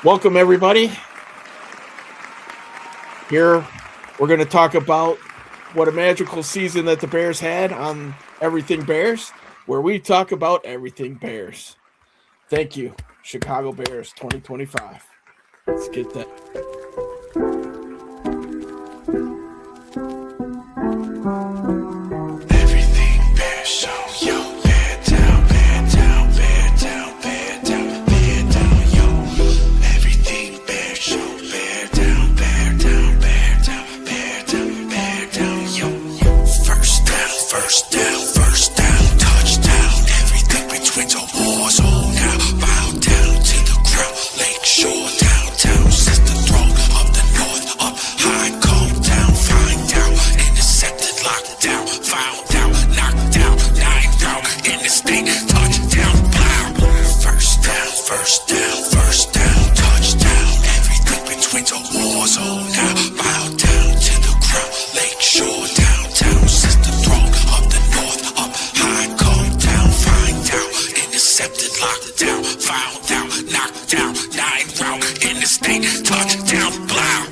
Welcome, everybody. Here, we're going to talk about what a magical season that the Bears had on Everything Bears, where we talk about everything Bears. Thank you, Chicago Bears 2025. Let's get that. Everything Bears show, yo, bear down, bear down, bear down, bear down, bear down, yo. Everything Bears show, bear down, bear down, bear down, bear down, bear down, yo. First down, first down, first down, touchdown. Everything between the walls, oh now, bow down to the ground. Lakeshore, downtown, sister throne of the north, up high, calm down, find out, intercepted, locked down, found out, knocked out, 9 down, in the state, touchdown, plow. First down, first down, first down, touchdown. Everything between the walls, oh now, bow down to the ground. Lakeshore, downtown, sister throne of the north, up high, calm down, find out, intercepted, locked down, found out, knocked down, 9 round, in the state, touchdown, plow.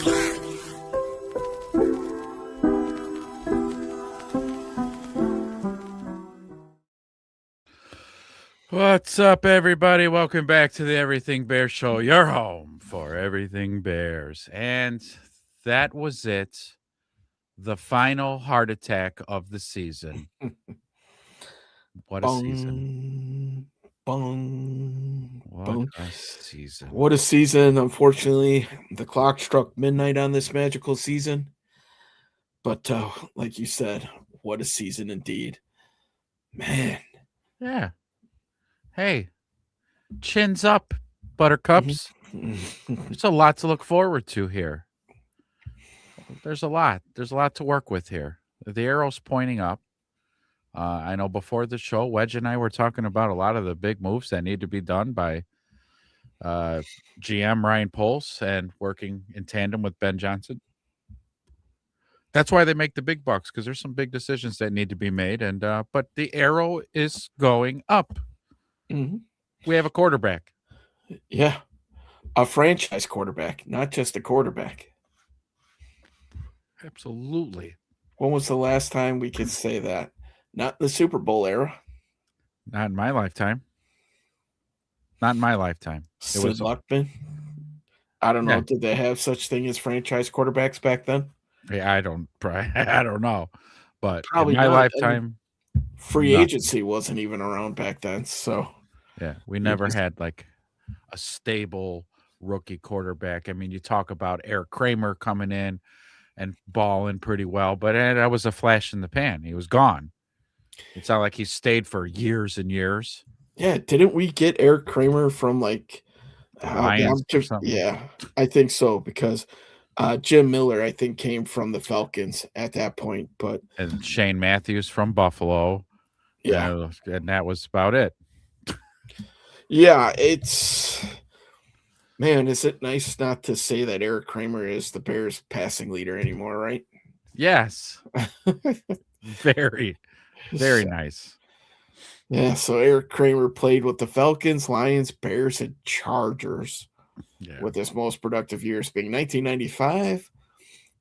What's up, everybody? Welcome back to the Everything Bears Show, your home for everything Bears. And that was it. The final heart attack of the season. What a season. Bung, What bung. a season. What a season. Unfortunately, the clock struck midnight on this magical season. But like you said, what a season indeed. Man. Yeah. Hey, chins up, buttercups. There's a lot to look forward to here. There's a lot. There's a lot to work with here. The arrow's pointing up. I know before the show, Wedge and I were talking about a lot of the big moves that need to be done by GM Ryan Poles and working in tandem with Ben Johnson. That's why they make the big bucks, because there's some big decisions that need to be made. And but the arrow is going up. Mhm. We have a quarterback. Yeah. A franchise quarterback, not just a quarterback. Absolutely. When was the last time we could say that? Not in the Super Bowl era. Not in my lifetime. Not in my lifetime. Sid was- Luckman. I don't know. Yeah. Did they have such thing as franchise quarterbacks back then? Yeah, I don't know. But Probably in my not. lifetime, Free nothing. agency wasn't even around back then. So Yeah, we never just- had like a stable rookie quarterback. I mean, you talk about Eric Kramer coming in and balling pretty well, but that was a flash in the pan. He was gone. It's not like he stayed for years and years. yeah, didn't we get Eric Kramer from like Lions or something? Yeah, I think so because Jim Miller, I think, came from the Falcons at that point. But And Shane Matthews from Buffalo. yeah, And that was about it. yeah, it's man, is it nice not to say that Eric Kramer is the Bears passing leader anymore, right? Yes. Very, very nice. Yeah, so Eric Kramer played with the Falcons, Lions, Bears, and Chargers, Yeah. with his most productive years being 1995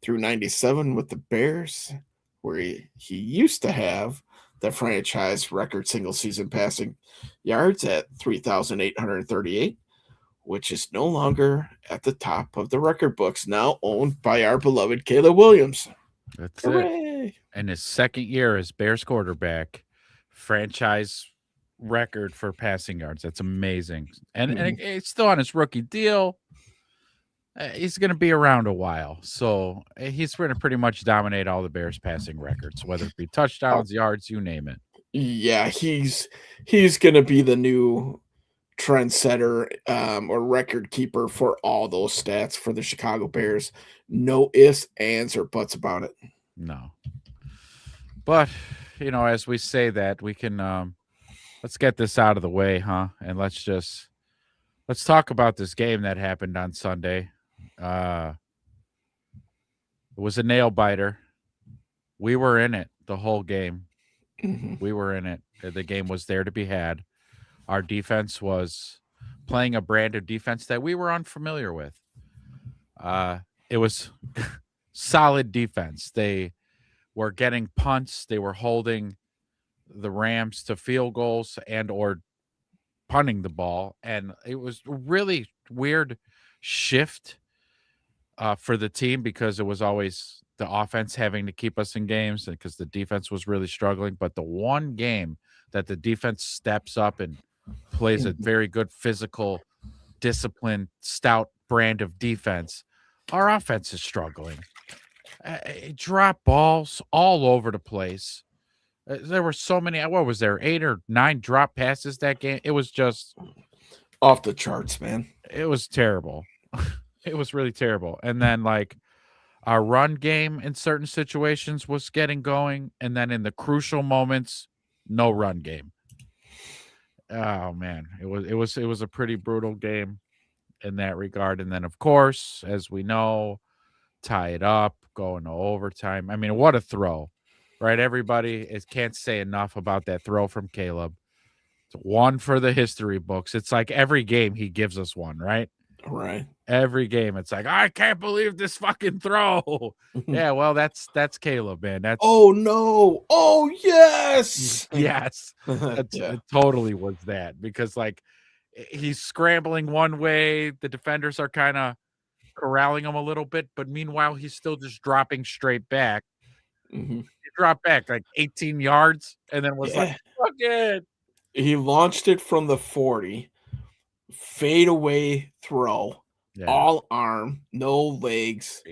through 97 with the Bears, where he used to have the franchise record single season passing yards at 3,838, which is no longer at the top of the record books, now owned by our beloved Caleb Williams. That's it. Hooray! And his second year as Bears quarterback, franchise record for passing yards. That's amazing. And it's still on his rookie deal. He's going to be around a while. So he's going to pretty much dominate all the Bears passing records, whether it be touchdowns, yards, you name it. Yeah, he's going to be the new trendsetter or record keeper for all those stats for the Chicago Bears. No ifs, ands, or buts about it. No. But, as we say that, we can let's get this out of the way, huh? And let's talk about this game that happened on Sunday. It was a nail biter. We were in it the whole game. Mhm. We were in it. The game was there to be had. Our defense was playing a brand of defense that we were unfamiliar with. It was solid defense. They were getting punts. They were holding the Rams to field goals and or punting the ball. And it was a really weird shift for the team because it was always the offense having to keep us in games and because the defense was really struggling. But the one game that the defense steps up and plays a very good physical, disciplined, stout brand of defense, our offense is struggling. Drop balls all over the place. There were so many. What was there? 8 or 9 drop passes that game. It was just off the charts, man. It was terrible. It was really terrible. And then like our run game in certain situations was getting going, and then in the crucial moments, no run game. Oh man, it was a pretty brutal game in that regard. And then of course, as we know, tie it up, go into overtime. I mean, what a throw, right? Everybody can't say enough about that throw from Caleb. It's one for the history books. It's like every game he gives us one, right? Right. Every game, it's like, I can't believe this fucking throw. Yeah, well, that's Caleb, man. That's oh no. Oh yes. Yes. It totally was that because like he's scrambling one way, the defenders are kind of corralling him a little bit, but meanwhile he's still just dropping straight back. Mm-hmm. He dropped back like 18 yards and then was like, fuck it. He launched it from the 40, fade away throw, all arm, no legs.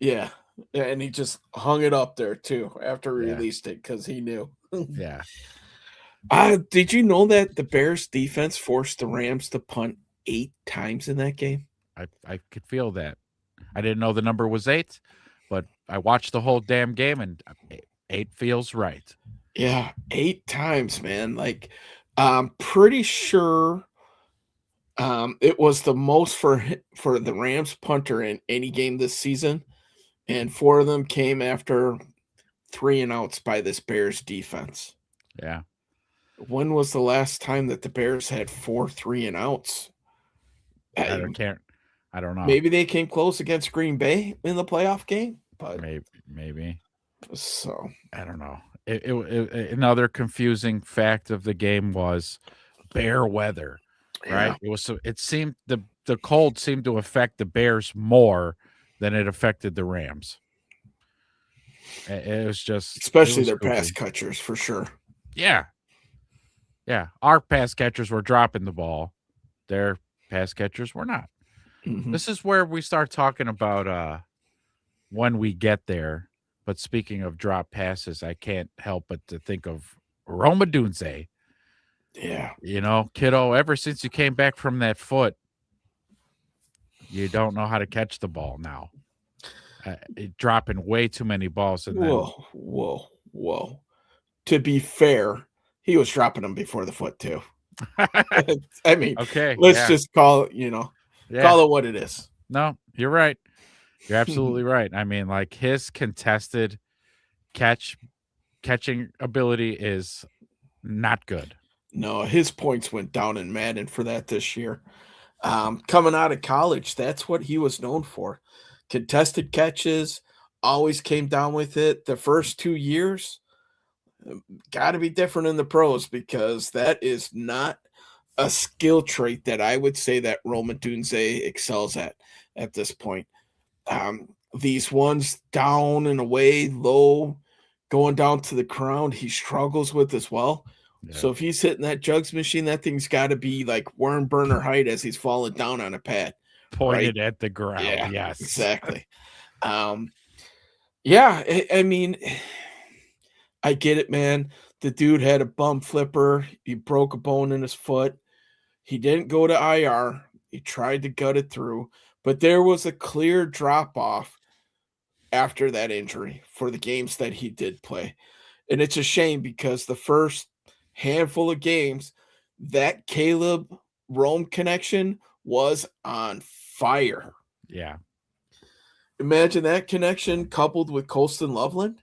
Yeah. And he just hung it up there too after he released it because he knew. Yeah. Did you know that the Bears defense forced the Rams to punt 8 times in that game? I could feel that. I didn't know the number was 8, but I watched the whole damn game and 8 feels right. Yeah, 8 times, man. Like, I'm pretty sure it was the most for the Rams punter in any game this season, and 4 of them came after 3 and outs by this Bears defense. Yeah. When was the last time that the Bears had 4 3 and outs? I don't know. Maybe they came close against Green Bay in the playoff game, but maybe. So I don't know. Another confusing fact of the game was bear weather, right? It seemed the cold seemed to affect the Bears more than it affected the Rams. It was just especially their pass catchers for sure. Yeah. Yeah. Our pass catchers were dropping the ball. Their pass catchers were not. Mm-hmm. This is where we start talking about when we get there. But speaking of drop passes, I can't help but to think of Rome Odunze. Yeah. You know, kiddo, ever since you came back from that foot, you don't know how to catch the ball now. Dropping way too many balls. And whoa. To be fair, he was dropping them before the foot too. I mean, okay, let's just call it, call it what it is. No, you're right. You're absolutely right. I mean, like his contested catching ability is not good. No, his points went down in Madden for that this year. Coming out of college, that's what he was known for. Contested catches, always came down with it. The first 2 years, got to be different in the pros because that is not a skill trait that I would say that Rome Odunze excels at this point. These ones down and away, low, going down to the ground, he struggles with as well. Yeah. So if he's hitting that jugs machine, that thing's got to be like worm burner height as he's falling down on a pad. Pointed at the ground. Yeah, yes. Exactly. Yeah, I mean, I get it, man. The dude had a bum flipper. He broke a bone in his foot. He didn't go to IR. He tried to gut it through. But there was a clear drop-off after that injury for the games that he did play. And it's a shame because the first handful of games, that Caleb-Rome connection was on fire. Yeah. Imagine that connection coupled with Colston Loveland.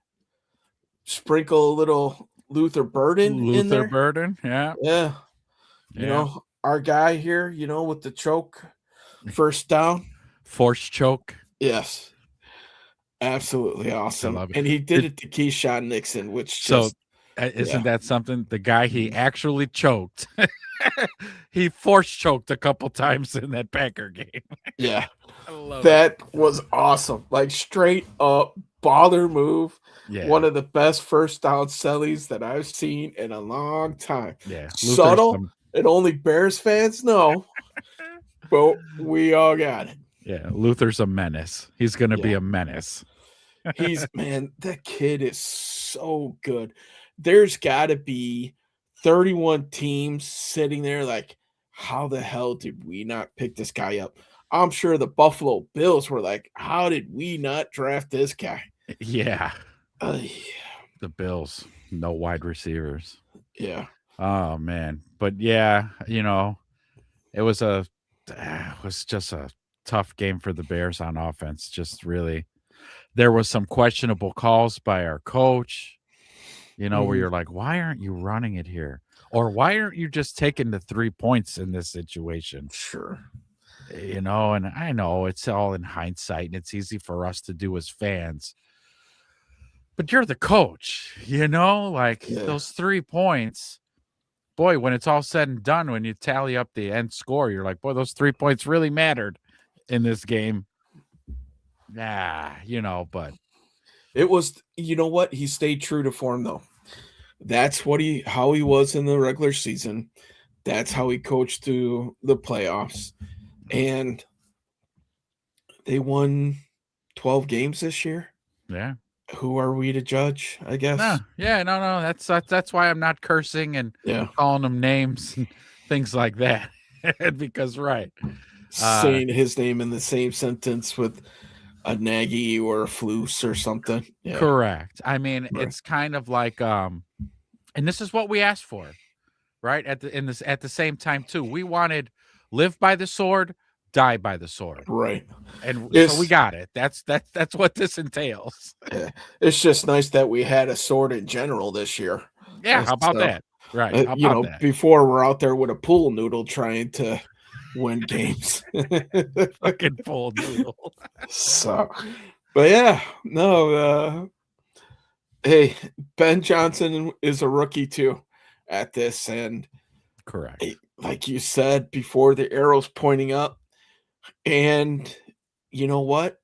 Sprinkle a little Luther Burden in there. Luther Burden, yeah. Yeah. You know, our guy here, with the choke, first down. Force choke. Yes, absolutely I awesome. love it. And he did it to Keyshawn Nixon, which So just isn't yeah. that something? The guy he Mhm. actually choked. He force choked a couple times in that Packer game. Yeah, I love it. that was awesome. Like straight up baller move. Yeah. One of the best first down sellies that I've seen in a long time. Yeah. Luther's Subtle, and only Bears fans know, but we all got it. Luther's a menace. He's gonna be Yeah. a menace. Man, that kid is so good. There's got to be 31 teams sitting there like, how the hell did we not pick this guy up? I'm sure the Buffalo Bills were like, how did we not draft this guy? Yeah. Uh, The Bills, no wide receivers. yeah. Oh man. But yeah, it was just a tough game for the Bears on offense. Just really, there was some questionable calls by our coach, where Mhm. you're like, why aren't you running it here? Or why aren't you just taking the 3 points in this situation? Sure. And I know it's all in hindsight and it's easy for us to do as fans. But you're the coach, like Yeah. those 3 points. Boy, when it's all said and done, when you tally up the end score, you're like, boy, those 3 points really mattered in this game. But It was, you know what? He stayed true to form though. That's how he was in the regular season. That's how he coached through the playoffs. And they won 12 games this year. yeah. Who are we to judge, I guess? No, no. That's why I'm not cursing and Yeah. calling them names and things like that. Because Saying his name in the same sentence with a Nagy or a Flus or something. Yeah. Correct. I mean, Right. it's kind of like and this is what we asked for, right? At the same time too. We wanted live by the sword, die by the sword. Right. And It's- so we got it. That's what this entails. Yeah. It's just nice that we had a sword in general this year. Yeah, how about So, that? Right. How about that? before we're out there with a pool noodle trying to win games. Fucking full noodle. So, but yeah, no, hey, Ben Johnson is a rookie too at this. And Correct. like you said before, the arrow's pointing up. And you know what?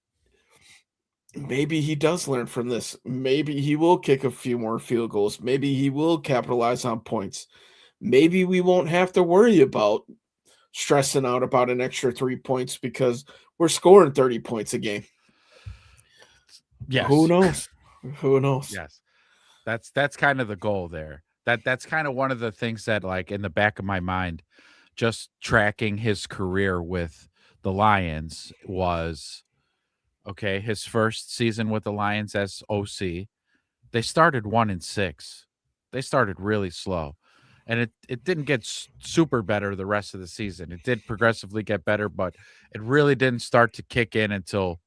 Maybe he does learn from this. Maybe he will kick a few more field goals. Maybe he will capitalize on points. Maybe we won't have to worry about stressing out about an extra 3 points because we're scoring 30 points a game. Yes. Who knows? Who knows? Yes. That's kind of the goal there. That's kind of one of the things that, like, in the back of my mind, just tracking his career with the Lions was, okay, his first season with the Lions as OC, they started 1-6. They started really slow. And it didn't get super better the rest of the season. It did progressively get better, but it really didn't start to kick in until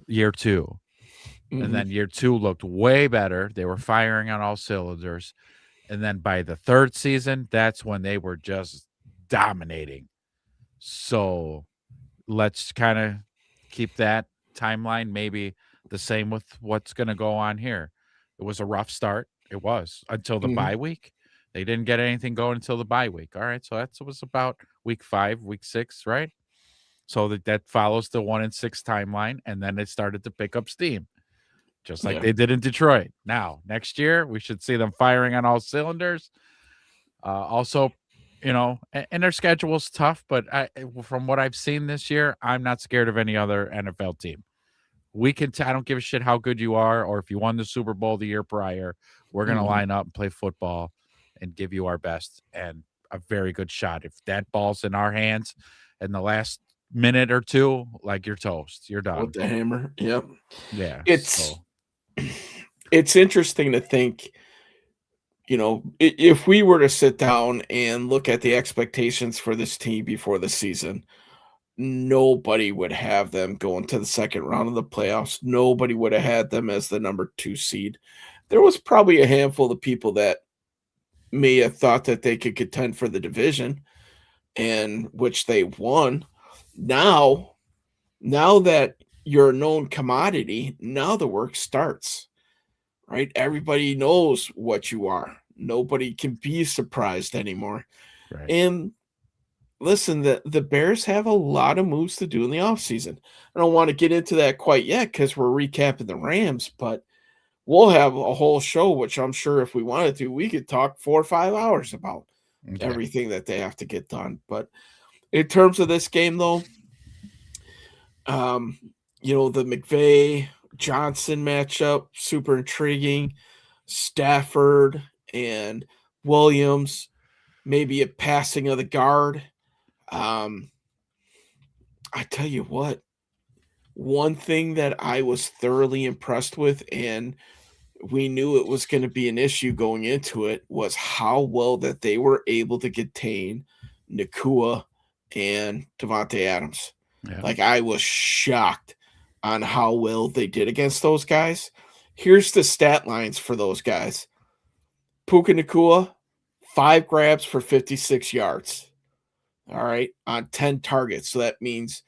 year 2. And then year 2 looked way better. They were firing on all cylinders. And then by the 3rd season, that's when they were just dominating. So let's kind of keep that timeline maybe the same with what's going to go on here. It was a rough start. It was until the bye week. They didn't get anything going until the bye week. All right. So that was about week 5, week 6, right? So that follows the 1-6 timeline. And then it started to pick up steam, just like they did in Detroit. Now, next year, we should see them firing on all cylinders. Also, and their schedule's tough, but from what I've seen this year, I'm not scared of any other NFL team. We can. I don't give a shit how good you are, or if you won the Super Bowl the year prior. We're gonna line up and play football, and give you our best and a very good shot. If that ball's in our hands, in the last minute or 2, like, you're toast. You're done with the hammer. Yep. Yeah. It's interesting to think. If we were to sit down and look at the expectations for this team before the season, nobody would have them going to the second round of the playoffs. Nobody would have had them as the number 2 seed. There was probably a handful of people that may have thought that they could contend for the division, and which they won. Now that you're a known commodity, now the work starts, right? Everybody knows what you are. Nobody can be surprised anymore. Right. And listen, the Bears have a lot of moves to do in the offseason. I don't want to get into that quite yet because we're recapping the Rams, but we'll have a whole show, which I'm sure if we wanted to, we could talk 4 or 5 hours about Okay. everything that they have to get done. But in terms of this game, though, the McVay Johnson matchup, super intriguing. Stafford and Williams, maybe a passing of the guard. I tell you what, one thing that I was thoroughly impressed with, and we knew it was going to be an issue going into it, was how well that they were able to contain Nakua and Devontae Adams. Yeah. Like, I was shocked on how well they did against those guys. Here's the stat lines for those guys. Puka Nakua, 5 grabs for 56 yards. All right, on 10 targets. So that means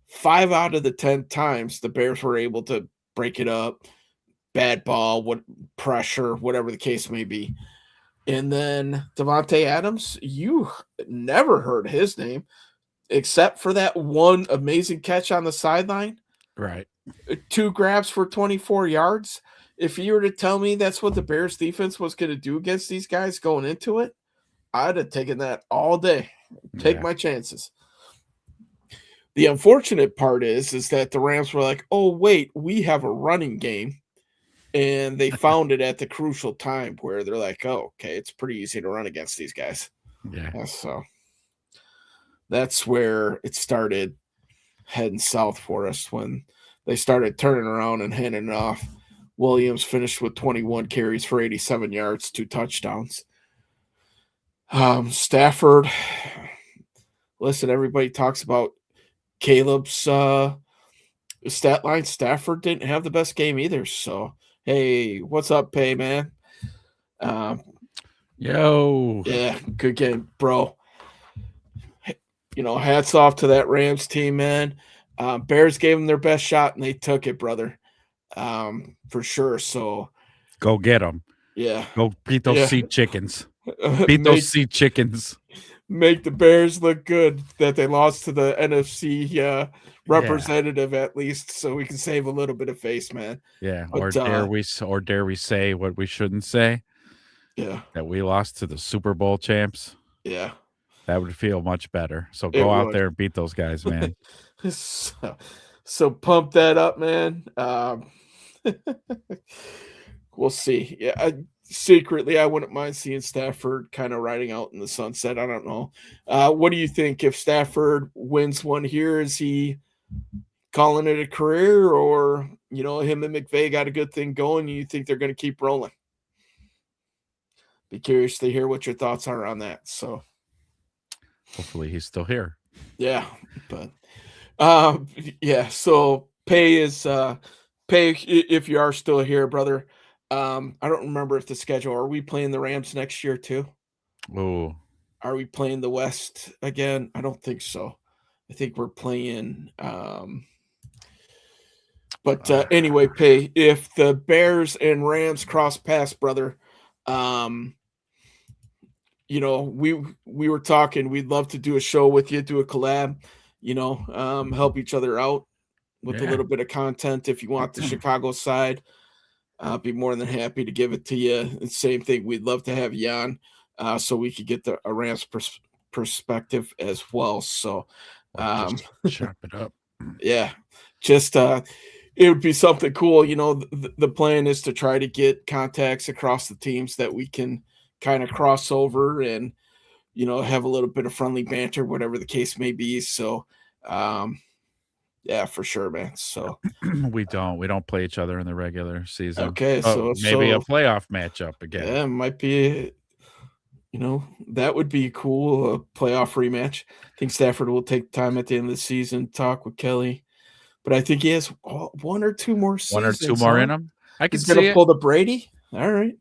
5 out of the 10 times the Bears were able to break it up, bad ball, what pressure, whatever the case may be. And then Devontae Adams, you never heard his name except for that one amazing catch on the sideline. Right. 2 grabs for 24 yards. If you were to tell me that's what the Bears defense was going to do against these guys going into it, I'd have taken that all day. Take my chances. The unfortunate part is that the Rams were like, oh, wait, we have a running game. And they found it at the crucial time where they're like, oh, okay, it's pretty easy to run against these guys. Yeah. So that's where it started heading south for us when they started turning around and handing it off. Williams finished with 21 carries for 87 yards, 2 touchdowns. Stafford, listen, everybody talks about Caleb's stat line. Stafford didn't have the best game either. So, hey, what's up, Pay, man? Yo. Yeah, good game, bro. Hats off to that Rams team, man. Bears gave them their best shot, and they took it, brother. For sure. So go get them. Yeah. Go beat those sea chickens. Beat those sea chickens. Make the Bears look good that they lost to the NFC representative at least, so we can save a little bit of face, man. Yeah. But, dare we say what we shouldn't say? Yeah. That we lost to the Super Bowl champs. Yeah. That would feel much better. So go out there and beat those guys, man. So pump that up, man. We'll see. Yeah, secretly, I wouldn't mind seeing Stafford kind of riding out in the sunset. I don't know. What do you think? If Stafford wins one here, is he calling it a career, or him and McVay got a good thing going? You think they're going to keep rolling? Be curious to hear what your thoughts are on that. So, hopefully, he's still here. Yeah, but yeah. So Pay is Pay if you are still here, brother. I don't remember if the schedule. Are we playing the Rams next year too? Oh, are we playing the West again? I don't think so. I think we're playing. But anyway, Pay, if the Bears and Rams cross paths, brother, we were talking. We'd love to do a show with you, do a collab. Help each other out with a little bit of content. If you want the Chicago side, I'll be more than happy to give it to you. And same thing, we'd love to have you on so we could get a Rams perspective as well. So chop it up. Yeah, just it would be something cool. The plan is to try to get contacts across the teams that we can kind of cross over and have a little bit of friendly banter, whatever the case may be. So yeah, for sure, man. So we don't play each other in the regular season. Okay, so maybe a playoff matchup again. Yeah, might be. That would be cool. A playoff rematch. I think Stafford will take time at the end of the season, talk with Kelly, but I think he has 1 or 2 more seasons. 1 or 2 more in him. I can He's gonna pull the Brady. All right.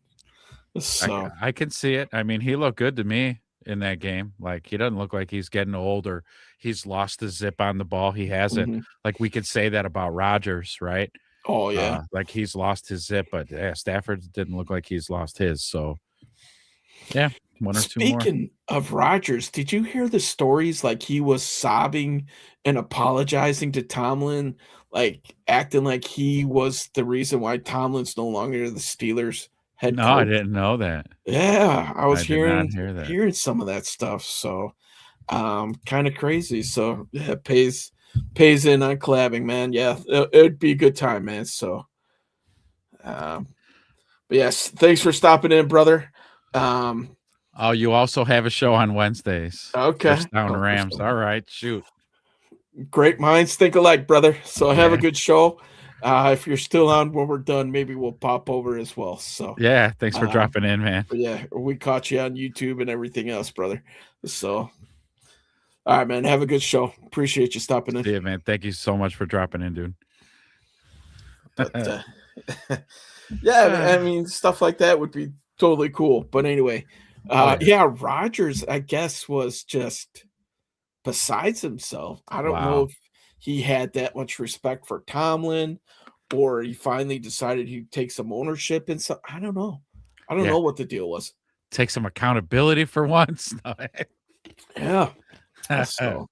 So I can see it. I mean, he looked good to me. in that game. Like, he doesn't look like he's getting old or he's lost the zip on the ball. He hasn't. Mhm. Like, we could say that about Rodgers, right? Oh yeah. Like, he's lost his zip, but yeah, Stafford didn't look like he's lost his. So, yeah, one or two more. Speaking of Rodgers, did you hear the stories? Like he was sobbing and apologizing to Tomlin, like acting like he was the reason why Tomlin's no longer the Steelers head No, I coach. didn't know that. Yeah, I was I did not hearing hear that. hearing some of that stuff. So kind of crazy. So yeah, pays in on collabing, man. Yeah, it'd be a good time, man. So but yes, thanks for stopping in, brother. Oh, you also have a show on Wednesdays. Okay. First down Oh, Rams. All right, shoot. great minds think alike, brother. So have a Yeah. good show. If you're still on when we're done, maybe we'll pop over as well. So Yeah, thanks for dropping in, man. but yeah, we caught you on YouTube and everything else, brother. So all right, man. Have a good show. Appreciate you stopping in. See you, man. Thank you so much for dropping in, dude. But yeah, I mean, stuff like that would be totally cool. But anyway, yeah, Rogers, I guess, was just besides himself. I don't know Wow. if he had that much respect for Tomlin or he finally decided he'd take some ownership in some. I don't know. I don't Yeah. know what the deal was. Take some accountability for once. Yeah. So,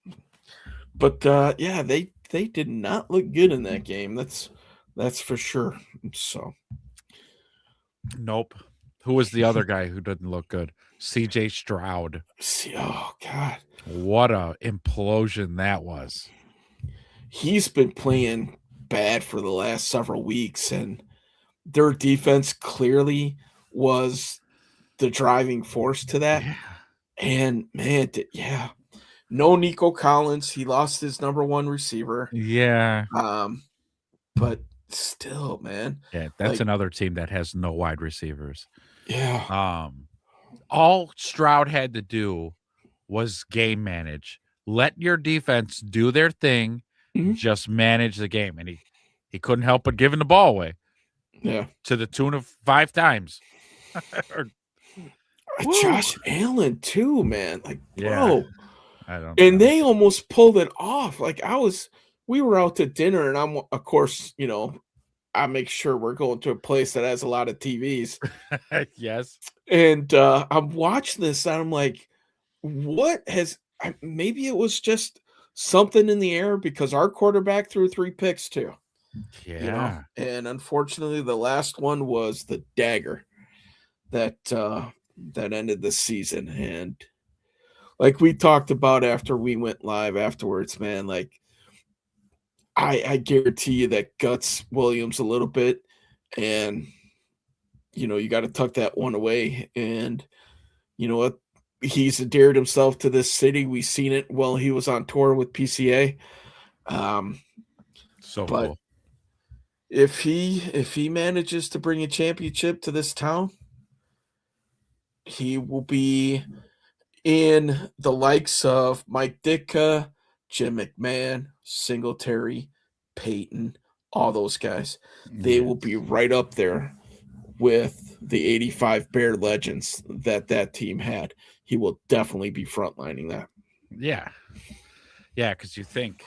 but yeah, they did not look good in that game. That's for sure. So, Nope. Who was the other guy who didn't look good? CJ Stroud. see, oh god, What a implosion that was. he's been playing bad for the last several weeks, and their defense clearly was the driving force to that. Yeah. And man, yeah, no Nico Collins. He lost his number one receiver. Yeah. But still, man. Yeah, that's Like, another team that has no wide receivers. yeah. All Stroud had to do was game manage. Let your defense do their thing, Mhm. just manage the game. And he couldn't help but giving the ball away Yeah. to the tune of 5 times. Josh Allen too, man. Like, Yeah. bro. I don't And know. they almost pulled it off. Like we were out to dinner, and I'm of course, I make sure we're going to a place that has a lot of TVs. Yes. And I'm watching this, and I'm like, maybe it was just something in the air because our quarterback threw 3 picks too. Yeah. And unfortunately, the last one was the dagger that ended the season. And like we talked about after we went live afterwards, man, like I guarantee you that guts Williams a little bit, and you got to tuck that one away. And you know what? He's endeared himself to this city. We've seen it while he was on tour with PCA. So But cool. if he manages to bring a championship to this town, he will be in the likes of Mike Ditka, Jim McMahon, Singletary, Peyton, all those guys. They will be right up there with the 85 Bear legends that team had. He will definitely be frontlining that. Yeah. Yeah, because you think,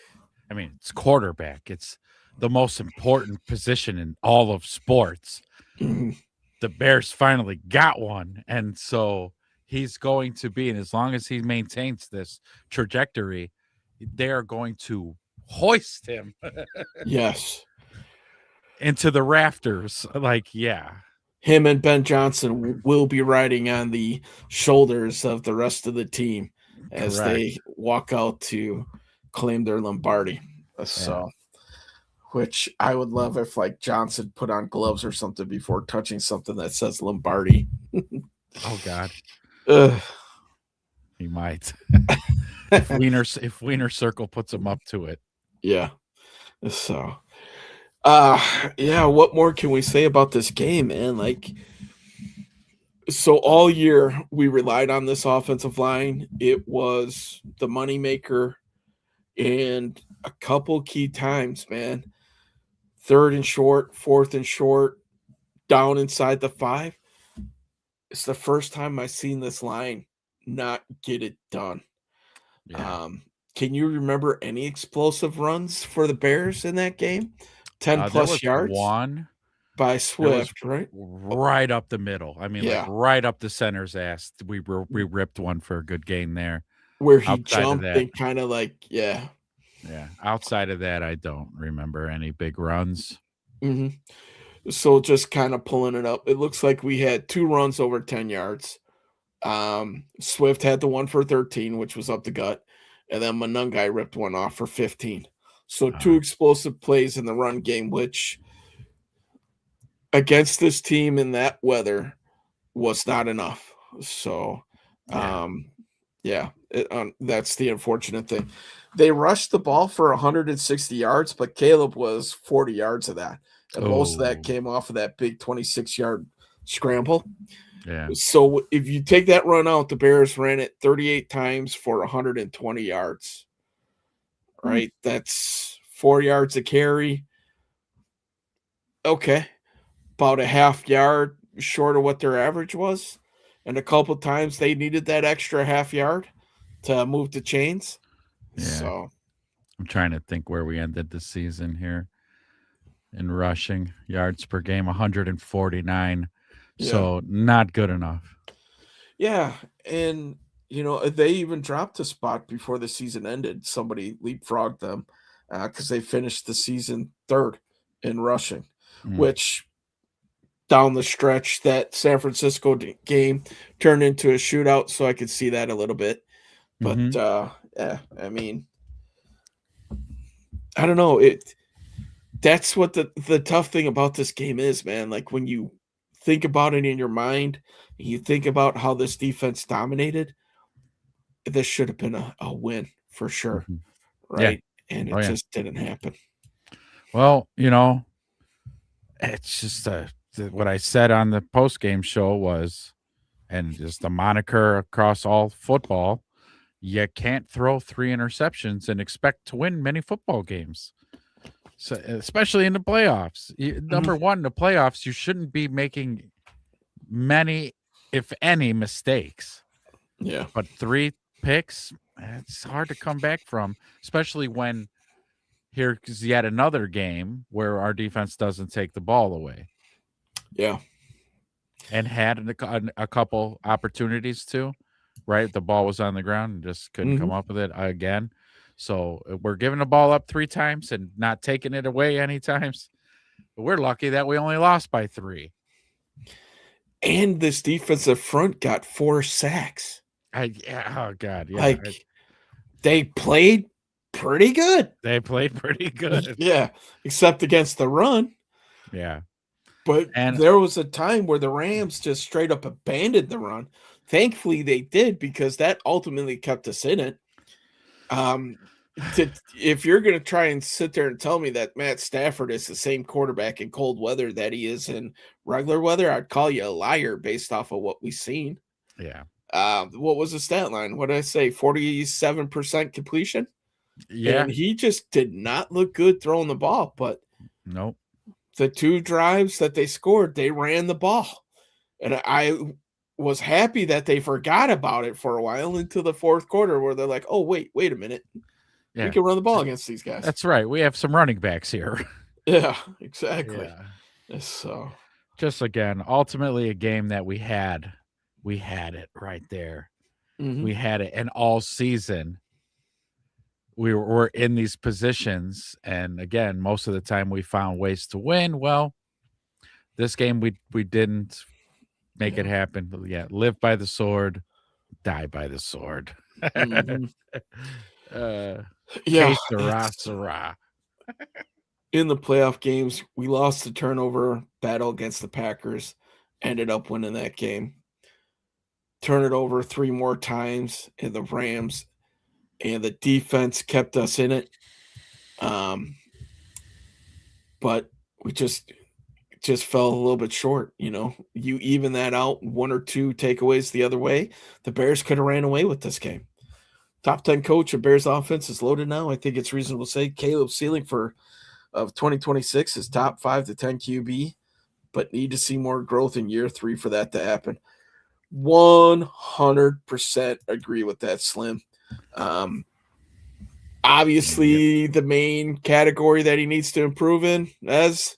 I mean, it's quarterback. It's the most important position in all of sports. Mhm. The Bears finally got one. And so he's going to be, and as long as he maintains this trajectory, they are going to hoist him Yes. into the rafters. Like, yeah. Him and Ben Johnson will be riding on the shoulders of the rest of the team as they walk out to claim their Lombardi. So, which I would love if like Johnson put on gloves or something before touching something that says Lombardi. Oh God. Ugh. He might. if Wiener Circle puts him up to it. Yeah. So yeah, what more can we say about this game, man? Like, so all year we relied on this offensive line. It was the moneymaker, and a couple key times, man. 3rd and short, 4th and short, down inside the 5. It's the first time I've seen this line not get it done. Yeah. Can you remember any explosive runs for the Bears in that game? 10 There was plus yards one. by There was Swift, right? right up the middle. I mean, like, Yeah, right up the center's ass. We ripped one for a good gain there. where he Outside of jumped that, and kind of like, yeah. yeah. Outside of that, I don't remember any big runs. hmm So just kind of pulling it up. It looks like we had 2 runs over 10 yards. Swift had the one for 13, which was up the gut, and then Monungai ripped one off for 15. So 2 Uh, explosive plays in the run game, which against this team in that weather was not enough. So, yeah. yeah, that's the unfortunate thing. They rushed the ball for 160 yards, but Caleb was 40 yards of that. And most of that Oh, came off of that big 26-yard scramble. yeah. So if you take that run out, the Bears ran it 38 times for 120 yards, Hmm. right? That's 4 yards a carry. Okay. About a half yard short of what their average was. And a couple times they needed that extra half yard to move the chains. Yeah. So, I'm trying to think where we ended the season here in rushing yards per game, 149. yeah. So not good enough. Yeah. And, they even dropped a spot before the season ended. Somebody leapfrogged them because they finished the season third in rushing, Mm. which down the stretch that San Francisco game turned into a shootout. So I could see that a little bit. But, Mhm. yeah, I mean, I don't know. That's what the tough thing about this game is, man. Like when you think about it in your mind, you think about how this defense dominated, this should have been a win for sure, Mhm. Yeah. right? And Oh it yeah. just didn't happen. Well, it's just what I said on the post game show was, and just the moniker across all football. You can't throw 3 interceptions and expect to win many football games. So, especially in the playoffs. Number Mhm. one, in the playoffs, you shouldn't be making many, if any, mistakes. Yeah. But 3 picks, it's hard to come back from, especially when here's yet another game where our defense doesn't take the ball away Yeah. and had a couple opportunities to, right? The ball was on the ground and just couldn't come Mhm. up with it again. So we're giving the ball up 3 times and not taking it away any times. But we're lucky that we only lost by 3. And this defensive front got 4 sacks. Yeah, oh god, yeah. Like they played pretty good. They played pretty good. Yeah, except against the run. Yeah. But And there was a time where the Rams just straight up abandoned the run. Thankfully, they did because that ultimately kept us in it. Um, if you're going to try and sit there and tell me that Matt Stafford is the same quarterback in cold weather that he is in regular weather, I'd call you a liar based off of what we've seen. yeah. What was the stat line? What did I say? 47% completion? Yeah. And he just did not look good throwing the ball. But Nope. the 2 drives that they scored, they ran the ball. And I was happy that they forgot about it for a while into the fourth quarter where they're like, oh, wait a minute. We Yeah. can run the ball against these guys. That's right. We have some running backs here. Yeah, exactly. Yeah. So, Just again, ultimately a game that we had. We had it right there. mhm. We had it. And all season we're in these positions. And again, most of the time we found ways to win. Well, this game we didn't make it Yeah. happen. But yeah, live by the sword, die by the sword. Mhm. uh Yeah, que sera, sera. in the playoff games, we lost the turnover battle against the Packers, ended up winning that game. Turn it over 3 more times in the Rams, and the defense kept us in it. But we just fell a little bit short. You even that out, 1 or 2 takeaways the other way, the Bears could have ran away with this game. Top 10 coach of Bears offense is loaded now. I think it's reasonable to say Caleb's ceiling of 2026 is top 5 to 10 QB, but need to see more growth in year 3 for that to happen. 100% agree with that, Slim. Obviously, the main category that he needs to improve in is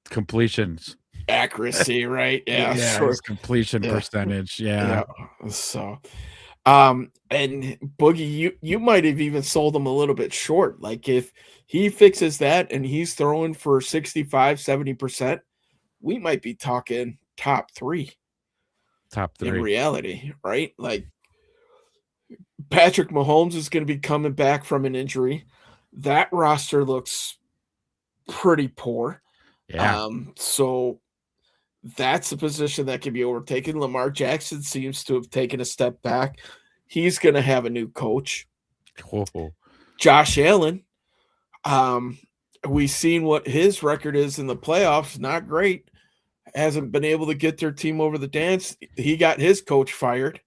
completions. accuracy, right? Yeah, Yeah, sure. his completion Yeah. percentage. Yeah. So, and Boogie, you might have even sold him a little bit short. Like if he fixes that and he's throwing for 65-70%, we might be talking top three in reality, right? Like Patrick Mahomes is going to be coming back from an injury. That roster looks pretty poor. Yeah. So that's a position that can be overtaken. Lamar Jackson seems to have taken a step back. He's going to have a new coach. Whoa. Josh Allen, we've seen what his record is in the playoffs. Not great. Hasn't been able to get their team over the dance. He got his coach fired.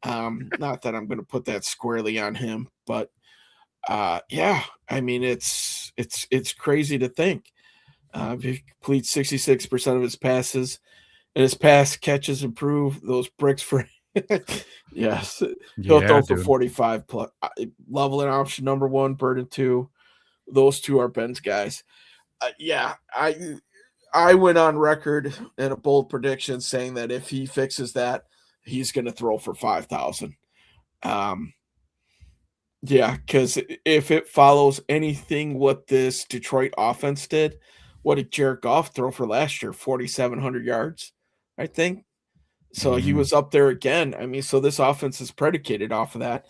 Not that I'm going to put that squarely on him, but yeah, I mean it's crazy to think. He completes 66% of his passes, and his pass catches improve. Those bricks for yes, he'll throw for 45 plus. Leveling option number 1, Burden 2. Those two are Ben's guys. Yeah, I went on record in a bold prediction saying that if he fixes that, he's going to throw for 5,000. Yeah, because if it follows anything what this Detroit offense did, what did Jared Goff throw for last year? 4,700 yards, I think. So he was up there again. I mean, so this offense is predicated off of that.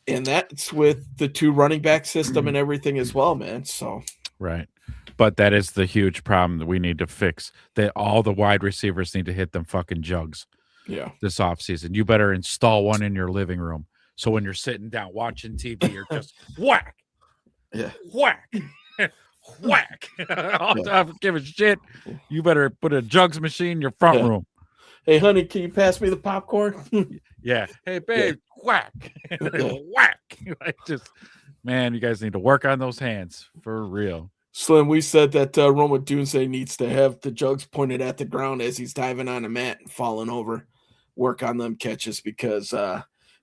And that's with the 2 running back system and everything as well, man. So right. But that is the huge problem that we need to fix. That all the wide receivers need to hit them fucking jugs. Yeah. This offseason. You better install one in your living room. So when you're sitting down watching TV, you're just whack. Yeah. Whack. Whack. I'll give a shit. You better put a jugs machine in your front room. Hey, honey, can you pass me the popcorn? Yeah. Hey, babe, whack. Whack. Like just, man, you guys need to work on those hands for real. Slim, we said that Roma Dunze needs to have the jugs pointed at the ground as he's diving on a mat and falling over. Work on them catches because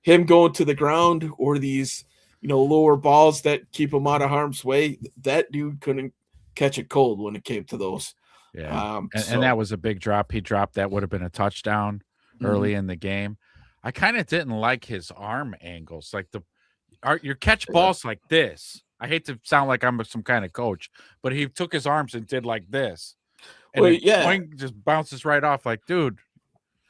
him going to the ground or these, lower balls that keep him out of harm's way, that dude couldn't catch a cold when it came to those. Yeah. And that was a big drop. He dropped that would have been a touchdown early in the game. I kind of didn't like his arm angles. Like your catch balls like this. I hate to sound like I'm some kind of coach, but he took his arms and did like this. And it just bounces right off like, dude.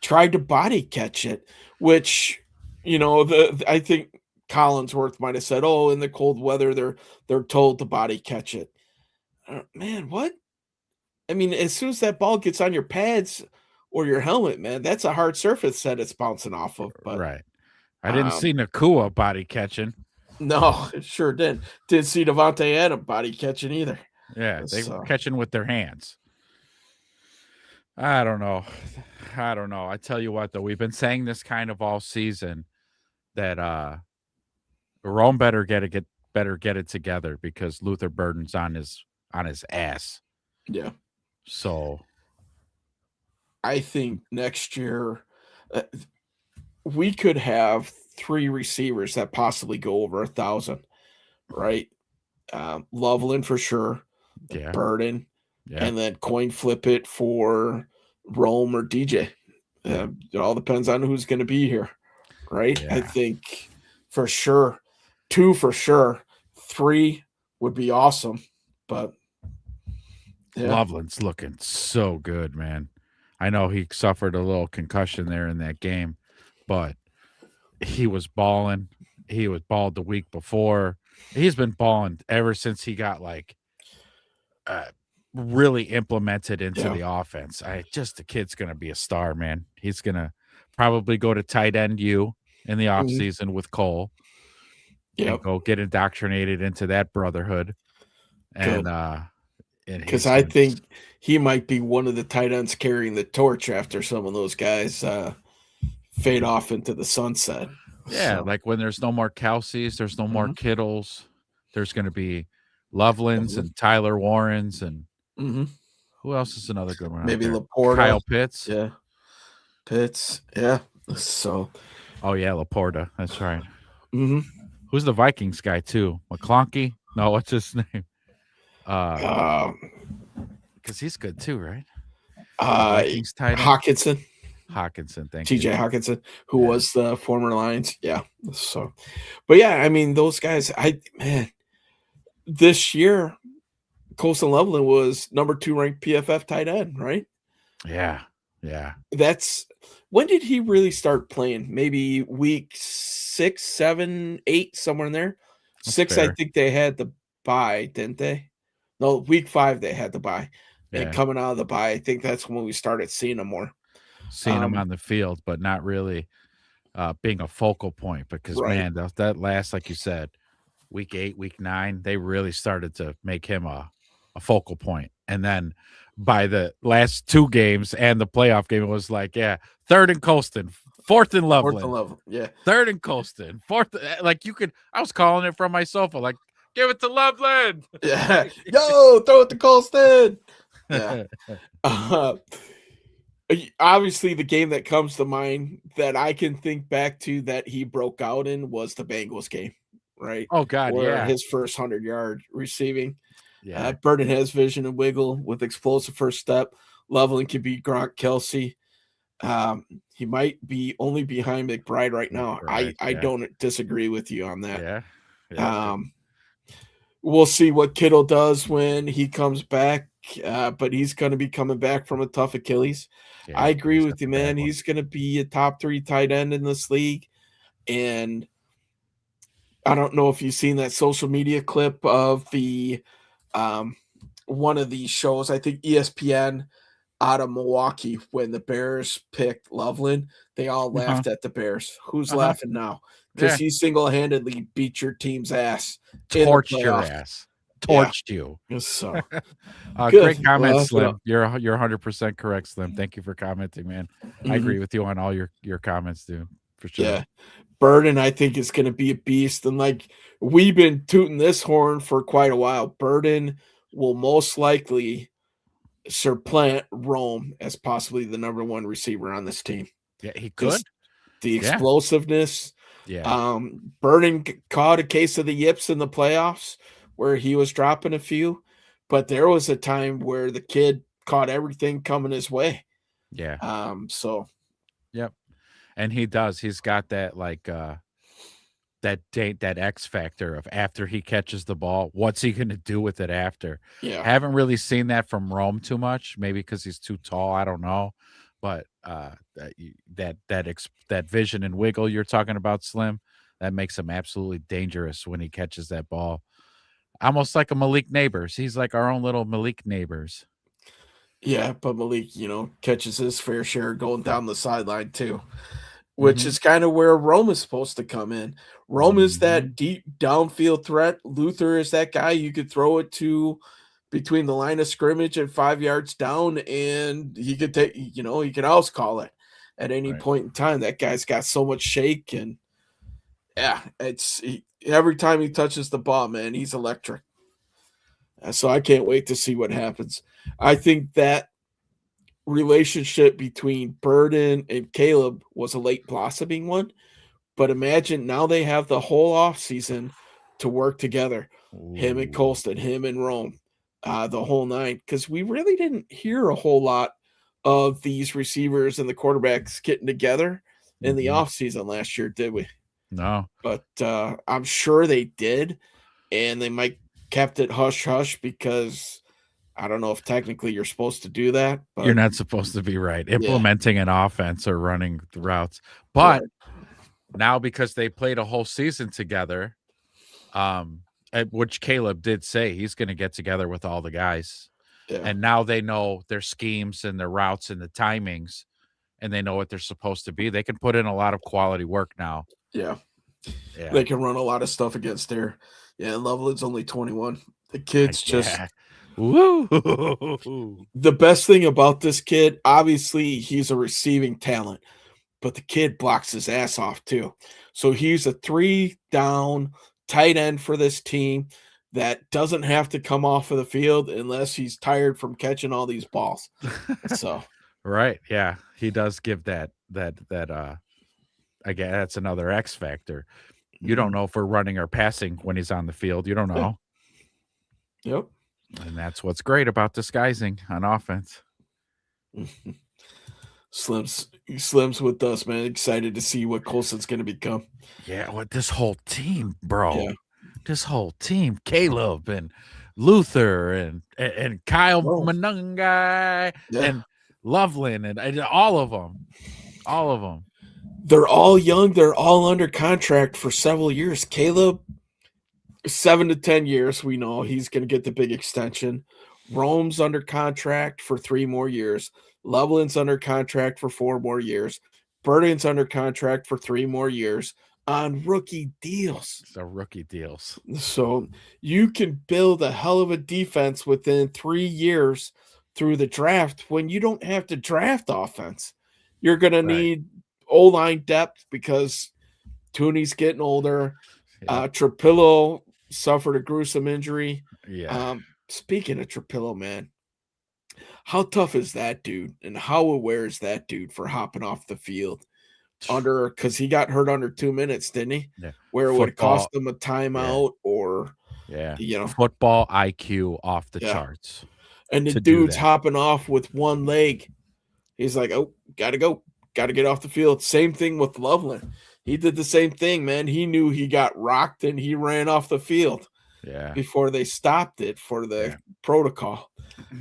Tried to body catch it, which, I think Collinsworth might have said, in the cold weather, they're told to body catch it. Man, what? I mean, as soon as that ball gets on your pads or your helmet, man, that's a hard surface that it's bouncing off of. But, right. I didn't see Nakua body catching. No, it sure didn't. Didn't see Devontae Adams body catching either. Yeah, they were catching with their hands. I don't know. I tell you what, though, we've been saying this kind of all season that Rome better get it together because Luther Burden's on his ass. Yeah. So I think next year we could have 3 receivers that possibly go over 1,000, right? Loveland for sure. Yeah. Burden. Yeah. And then coin flip it for Rome or DJ. It all depends on who's going to be here, right? Yeah. I think for sure 2 for sure. 3 would be awesome, but Loveland's looking so good, man. I know he suffered a little concussion there in that game, but he was balling. He was balled the week before. He's been balling ever since he got really implemented into the offense. The kid's going to be a star, man. He's going to probably go to tight end in the offseason with Cole. And go get indoctrinated into that brotherhood. And because I think he might be one of the tight ends carrying the torch after some of those guys fade off into the sunset. Yeah, like when there's no more Kelce's, there's no more Kittles. There's going to be Lovelands and Tyler Warrens and who else is another good one? Maybe Laporta. Kyle Pitts. Yeah. Pitts, yeah. So, Oh yeah, Laporta. That's right. hmm Who's the Vikings guy too? McClunky? No, what's his name? uh, Because he's good too, right? The uh, Vikings tight end Hawkinson, Hawkinson. Thank you. TJ Hawkinson, who Yeah. was the former Lions. Yeah. So, but yeah, I mean, those guys, this year, Colson Loveland was number 2 ranked PFF tight end, right? Yeah. Yeah. That's when did he really start playing? Maybe week 6, 7, 8, somewhere in there. That's 6, I fair. think they had the bye, didn't they? No, week 5 they had the bye. And Yeah. coming out of the bye, I think that's when we started seeing him more. Seeing him on the field, but not really being a focal point because Right. man, that last, like you said, week 8, week 9, they really started to make him a focal point. And then by the last 2 games and the playoff game, it was like, yeah, 3rd and Colston, 4th and Fourth Loveland, and level. Yeah. 3rd and Colston, 4th. Like I was calling it from my sofa, like, give it to Loveland. Yeah. Yo, throw it to Colston. Yeah. Obviously, the game that comes to mind that I can think back to that he broke out in was the Bengals game, right? Oh God, Where yeah. his first 100-yard receiving. Yeah. Burden has vision and wiggle with explosive first step. Loveland can beat Gronk, Kelsey. He might be only behind McBride right now. McBride, I yeah. don't disagree with you on that. Yeah. Yeah. We'll see what Kittle does when he comes back, but he's going to be coming back from a tough Achilles. Yeah, I agree he's with got you, the bad man. one. He's going to be a top 3 tight end in this league. And I don't know if you've seen that social media clip of the one of these shows, I think ESPN out of Milwaukee, when the Bears picked Loveland, they all laughed at the Bears. Who's laughing now? Because he single-handedly beat your team's ass. Torched your ass. Torched you. So great comment, Slim. You're 100% correct, Slim. Thank you for commenting, man. I agree with you on all your comments, dude. For sure. Yeah. Burden, I think, is going to be a beast. And like we've been tooting this horn for quite a while. Burden will most likely supplant Rome as possibly the number 1 receiver on this team. Yeah, he could. Just the explosiveness. Yeah. Burden caught a case of the yips in the playoffs where he was dropping a few, but there was a time where the kid caught everything coming his way. Yeah. So. Yep. And he does. He's got that like that X factor of after he catches the ball, what's he going to do with it after? Yeah. Haven't really seen that from Rome too much, maybe because he's too tall. I don't know. But that vision and wiggle you're talking about, Slim, that makes him absolutely dangerous when he catches that ball. Almost like a Malik Neighbors. He's like our own little Malik Neighbors. Yeah, but Malik, catches his fair share going down the sideline too, which is kind of where Rome is supposed to come in. Rome is that deep downfield threat. Luther is that guy you could throw it to between the line of scrimmage and 5 yards down, and he could take, he could house call it at any point in time. That guy's got so much shake, and every time he touches the ball, man, he's electric. So I can't wait to see what happens. I think that relationship between Burden and Caleb was a late blossoming one, but imagine now they have the whole offseason to work together. Ooh. Him and Colston, him and Rome, the whole 9, because we really didn't hear a whole lot of these receivers and the quarterbacks getting together in the offseason last year, did we? No. But I'm sure they did, and they might kept it hush-hush because I don't know if technically you're supposed to do that. But you're not supposed to be implementing an offense or running the routes. But now because they played a whole season together, which Caleb did say he's going to get together with all the guys. Yeah. And now they know their schemes and their routes and the timings, and they know what they're supposed to be. They can put in a lot of quality work now. Yeah. They can run a lot of stuff against there. Yeah, Loveland's only 21. The kid's just woo. The best thing about this kid, obviously, he's a receiving talent, but the kid blocks his ass off too. So he's a 3-down tight end for this team that doesn't have to come off of the field unless he's tired from catching all these balls. So Right. Yeah. He does give that again, that's another X factor. You don't Mhm. know if we're running or passing when he's on the field. You don't Yeah. know. Yep. And that's what's great about disguising on offense. Mhm. Slim's with us, man. Excited to see what Colson's going to become. Yeah, what this whole team, bro. Yeah. This whole team, Caleb and Luther and Kyle Oh, Monungai yeah. and Loveland and all of them. All of them. They're all young. They're all under contract for several years. Caleb, 7 to 10 years. We know he's going to get the big extension. Rome's under contract for 3 more years. Loveland's under contract for 4 more years. Burden's under contract for 3 more years on rookie deals. So rookie deals. So you can build a hell of a defense within 3 years through the draft when you don't have to draft offense. You're going to Right. need O-line depth because Tooney's getting older. Yep. Trapillo suffered a gruesome injury. Yeah. Speaking of Trapillo, man, how tough is that dude, and how aware is that dude for hopping off the field because he got hurt under 2 minutes, didn't he? Yeah. Where it would Football. cost him a timeout or Yeah. you know, Football IQ off the yeah. charts. And the to do dude's that. hopping off with one leg. He's like, oh, gotta go. Gotta get off the field. Same thing with Loveland. He did the same thing, man. He knew he got rocked and he ran off the field Yeah. before they stopped it for the protocol.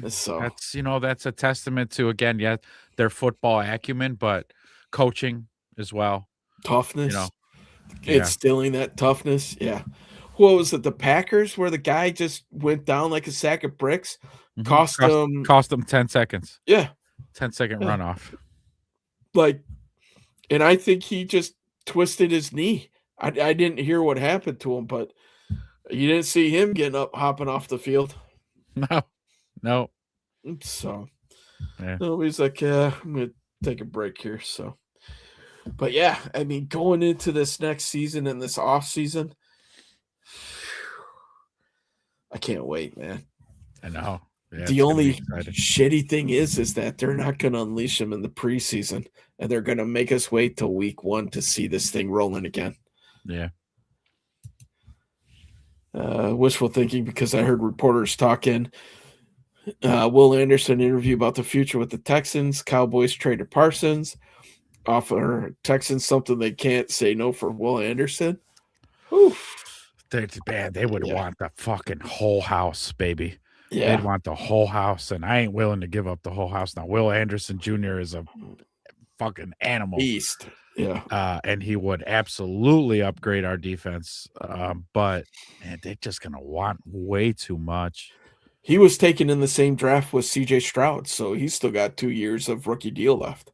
So That's a testament to, again, yeah, their football acumen, but coaching as well. toughness, Yeah. instilling that toughness. Yeah. What was it? The Packers where the guy just went down like a sack of bricks? Mhm. Cost them. Cost them 10 seconds. Yeah. 10-second Yeah. runoff. Like, and I think he just twisted his knee. I didn't hear what happened to him, but you didn't see him getting up, hopping off the field. No. So, Yeah. he's like, I'm going to take a break here. So, but yeah, I mean, going into this next season and this off season, I can't wait, man. I know. Yeah, The only shitty thing is that they're not going to unleash him in the preseason, and they're going to make us wait till week 1 to see this thing rolling again. Yeah. Wishful thinking because I heard reporters talking. Will Anderson interview about the future with the Texans. Cowboys traded Parsons. Offer Texans something they can't say no for Will Anderson. Whew. That's bad. They would want the fucking whole house, baby. Yeah. They'd want the whole house, and I ain't willing to give up the whole house. Now, Will Anderson Jr. is a fucking animal. Beast. Yeah. And he would absolutely upgrade our defense. But man, they're just going to want way too much. He was taken in the same draft with CJ Stroud, so he's still got 2 years of rookie deal left.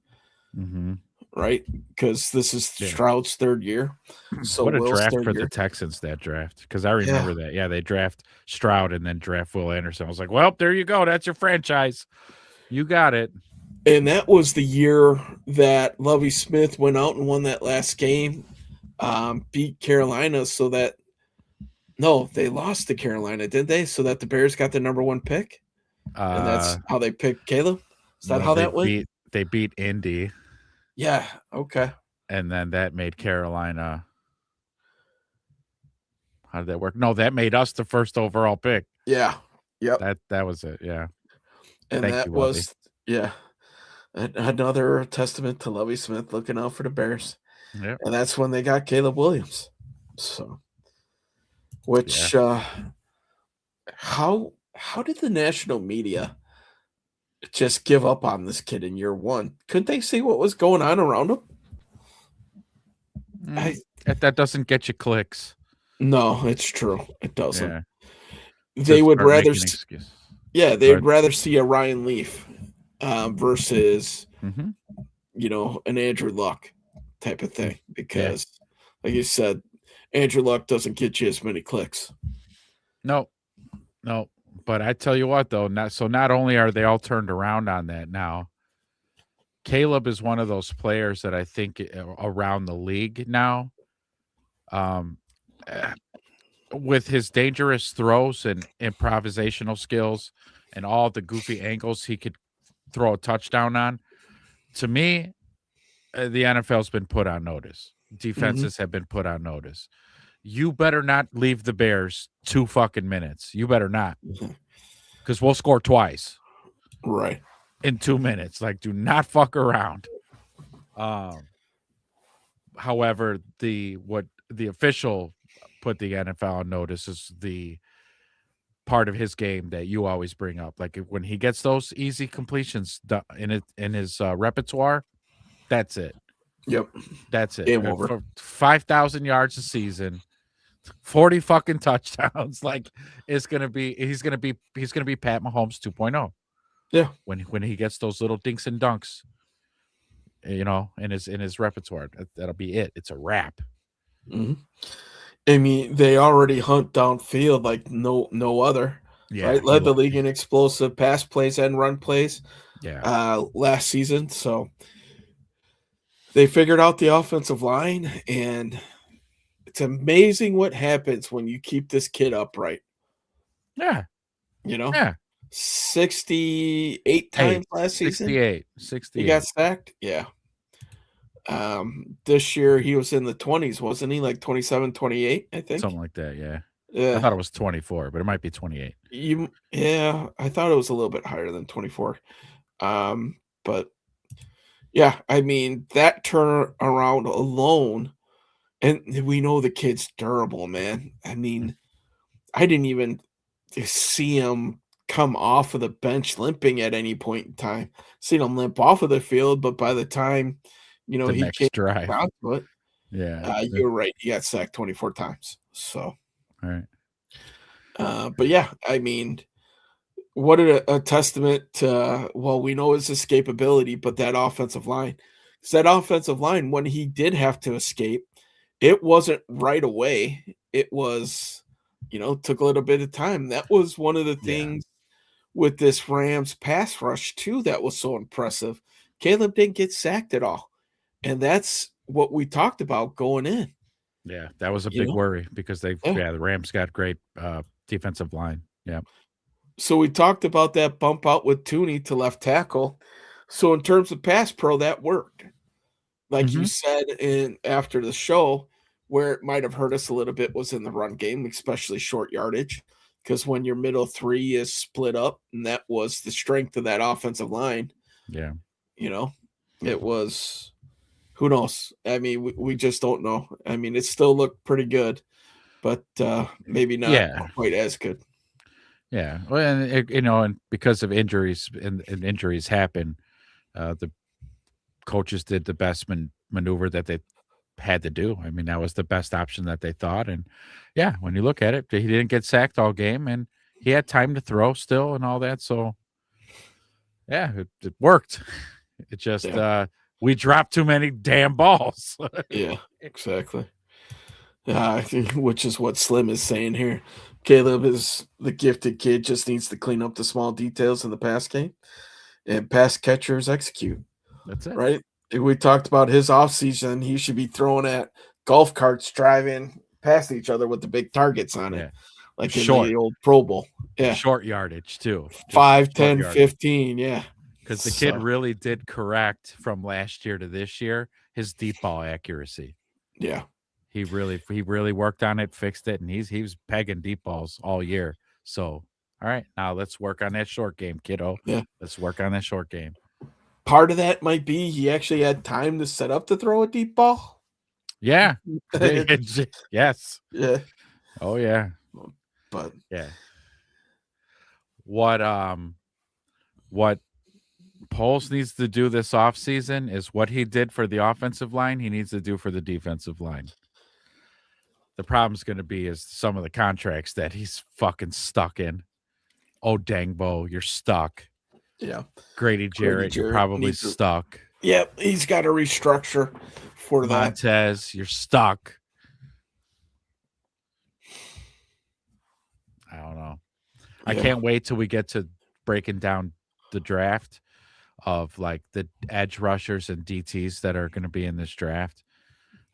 Mm-hmm. Right? Because this is Stroud's 3rd year. So what a Will's draft 3rd for year. the Texans, that draft. Because I remember that. Yeah, they draft Stroud and then draft Will Anderson. I was like, well, there you go. That's your franchise. You got it. And that was the year that Lovie Smith went out and won that last game, beat Carolina so that – no, they lost to Carolina, didn't they? So that the Bears got the number 1 pick? And that's how they picked Caleb? Is that how that went? They beat Indy. Yeah, okay. And then that made Carolina. How did that work? No, that made us the first overall pick. Yeah. Yep. That was it. Yeah. And that was another testament to Lovie Smith looking out for the Bears. Yep. And that's when they got Caleb Williams. So, which how did the national media just give up on this kid in year 1? Couldn't they see what was going on around him? That doesn't get you clicks. No, it's true. It doesn't. Yeah. They would rather they'd rather see a Ryan Leaf versus an Andrew Luck type of thing because like you said, Andrew Luck doesn't get you as many clicks. No. But I tell you what, though, not only are they all turned around on that now, Caleb is one of those players that I think around the league now, with his dangerous throws and improvisational skills and all the goofy angles he could throw a touchdown on, to me, the NFL's been put on notice. Mm-hmm. Defenses have been put on notice. You better not leave the Bears 2 fucking minutes. You better not, because we'll score twice Right. in 2 minutes. Like, do not fuck around. However, what the official put the NFL on notice is the part of his game that you always bring up. Like, when he gets those easy completions in his repertoire, that's it. Yep. That's it. Game over. For 5,000 yards a season, 40 fucking touchdowns. Like, he's gonna be Pat Mahomes 2.0. Yeah. When he gets those little dinks and dunks, in his repertoire, that'll be it. It's a wrap. Mm-hmm. I mean, they already hunt downfield like no other. Yeah, right. Led the league in explosive pass plays and run plays. Yeah. Last season, so they figured out the offensive line, and it's amazing what happens when you keep this kid upright. Yeah. Yeah. 68 times last season. 68. He got sacked. Yeah. This year he was in the 20s, wasn't he? Like 27, 28, I think. Something like that, yeah. Yeah. I thought it was 24, but it might be 28. Yeah, I thought it was a little bit higher than 24. But yeah, I mean, that turnaround alone, and we know the kid's durable, man. I mean, I didn't even see him come off of the bench limping at any point in time. Seen him limp off of the field, but by the time, The he next came drive. down to it, Yeah. you're right. He got sacked 24 times. So, All right. but yeah, I mean, what a testament to, well, we know his escapability, but that offensive line. Because that offensive line, when he did have to escape, it wasn't right away. It was, took a little bit of time. That was one of the things with this Rams pass rush, too, that was so impressive. Caleb didn't get sacked at all. And that's what we talked about going in. Yeah, that was a big worry because the Rams got great defensive line. Yeah. So we talked about that bump out with Tooney to left tackle. So in terms of pass pro, that worked. Like you said after the show, where it might have hurt us a little bit was in the run game, especially short yardage. Because when your middle three is split up, and that was the strength of that offensive line. Yeah. It was, who knows? I mean, we just don't know. I mean, it still looked pretty good, but maybe not quite as good. Yeah. Well, and and because of injuries and injuries happen, the coaches did the best maneuver that they had to do. I mean, that was the best option that they thought. And yeah, when you look at it, he didn't get sacked all game and he had time to throw still and all that. So yeah, it worked. It just, we dropped too many damn balls. Yeah, exactly. I think, which is what Slim is saying here. Caleb is the gifted kid, just needs to clean up the small details in the pass game, and pass catchers execute. That's it. Right? We talked about his offseason. He should be throwing at golf carts driving past each other with the big targets on it. Like in the old Pro Bowl. Yeah. Short yardage, too. 5, 10, 15. Yeah. Because the kid really did correct from last year to this year his deep ball accuracy. Yeah. He really worked on it, fixed it, and he was pegging deep balls all year. So, all right, now let's work on that short game, kiddo. Yeah. Let's work on that short game. Part of that might be he actually had time to set up to throw a deep ball. Yeah. Yes. Yeah. Oh, yeah. But yeah. What Poles needs to do this offseason is what he did for the offensive line, he needs to do for the defensive line. The problem's going to be is some of the contracts that he's fucking stuck in. Oh, Dangbo, you're stuck. Yeah. Grady Jarrett, you're probably stuck. Yep, he's got to restructure for that. Montez, you're stuck. I don't know. I can't wait till we get to breaking down the draft of like the edge rushers and DTs that are going to be in this draft.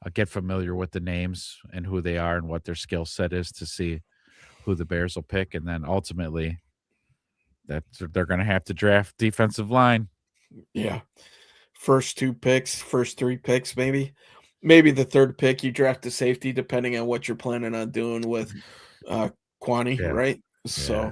I'll get familiar with the names and who they are and what their skill set is to see who the Bears will pick. And then ultimately they're going to have to draft defensive line. Yeah. first 3 picks, maybe. Maybe the third pick you draft a safety, depending on what you're planning on doing with Kwani, Yeah. right? Yeah. So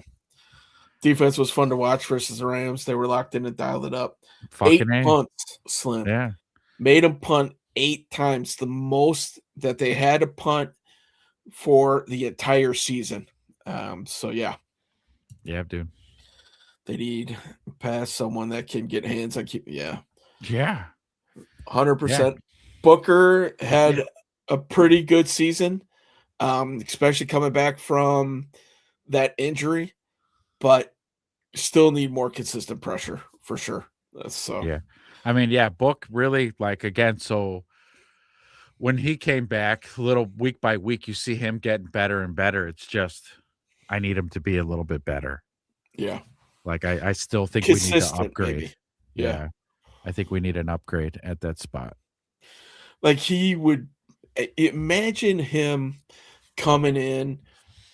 defense was fun to watch versus the Rams. They were locked in and dialed it up. Fucking 8 A. punts, Slim. Yeah. Made them punt 8 times, the most that they had to punt for the entire season. So yeah, dude. they need pass someone that can get hands on. Yeah. 100%. Booker had a pretty good season, especially coming back from that injury, but still need more consistent pressure for sure. So Yeah. I mean, Book really, like, again, so when he came back, little week by week, you see him getting better and better. It's just, I need him to be a little bit better. yeah, Like, I still think we need to consistent, upgrade. maybe. Yeah. I think we need an upgrade at that spot. Like he would imagine him coming in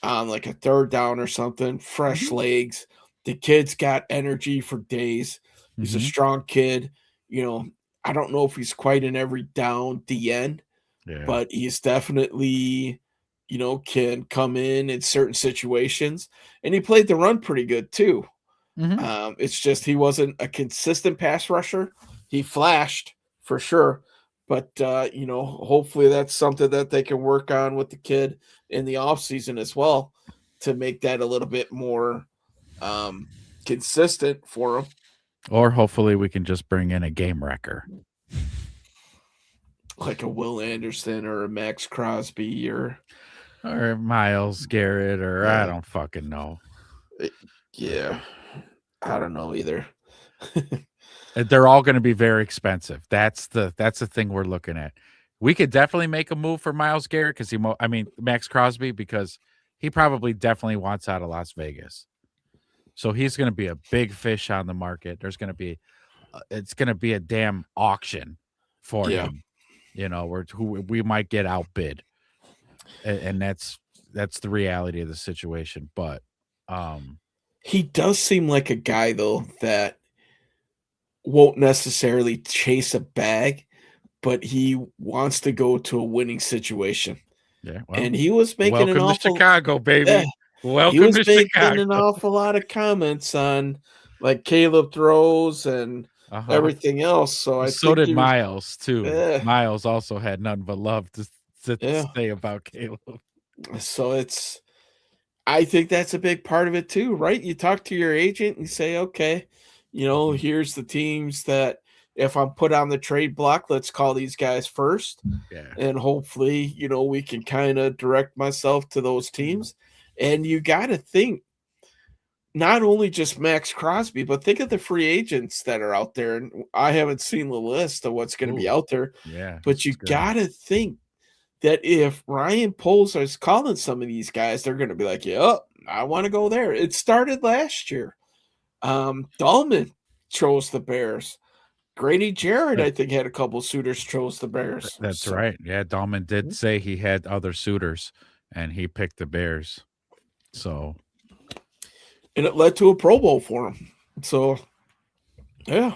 on like a third down or something, fresh legs. The kid's got energy for days. He's a strong kid. You know, I don't know if he's quite in every down DN, but he's definitely, you know, can come in certain situations. And he played the run pretty good too. It's just he wasn't a consistent pass rusher. He flashed for sure, but you know, hopefully that's something that they can work on with the kid in the offseason as well to make that a little bit more consistent for him. Or hopefully we can just bring in a game wrecker. Like a Will Anderson or a Max Crosby or Myles Garrett or I don't fucking know. Yeah. I don't know either. They're all going to be very expensive. That's the thing we're looking at. We could definitely make a move for Myles Garrett because Max Crosby, because he probably definitely wants out of Las Vegas. So he's going to be a big fish on the market. There's going to be, it's going to be a damn auction for him. You know, we might get outbid, and that's the reality of the situation. But he does seem like a guy though that won't necessarily chase a bag, but he wants to go to a winning situation. Yeah, and he was making welcome an awful to Chicago, baby. Yeah, welcome he was to making Chicago. an awful lot of comments on like Caleb throws and everything else. So I so think did Myles too. Yeah. Myles also had nothing but love to say about Caleb. So I think that's a big part of it too, right? You talk to your agent and you say, okay, you know, here's the teams that if I'm put on the trade block, let's call these guys first. Yeah. And hopefully, you know, we can kind of direct myself to those teams. And you got to think not only just Max Crosby, but think of the free agents that are out there. And I haven't seen the list of what's going to be out there. Yeah. But you got to think that if Ryan Poles is calling some of these guys, they're going to be like, yeah, I want to go there. It started last year. Dahlman chose the Bears. Grady Jarrett, I think, had a couple suitors chose the Bears. That's right. Yeah, Dahlman did say he had other suitors, and he picked the Bears. So, and it led to a Pro Bowl for him. So, yeah,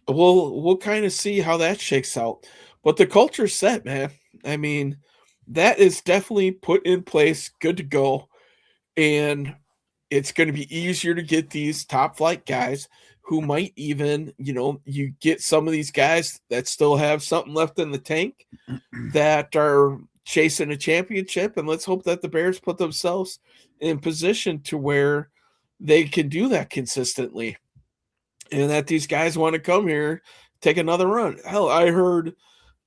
we'll kind of see how that shakes out. But the culture's set, man. I mean, that is definitely put in place, good to go, and it's going to be easier to get these top flight guys who might even, you know, you get some of these guys that still have something left in the tank that are chasing a championship. And let's hope that the Bears put themselves in position to where they can do that consistently and that these guys want to come here, take another run. Hell, I heard,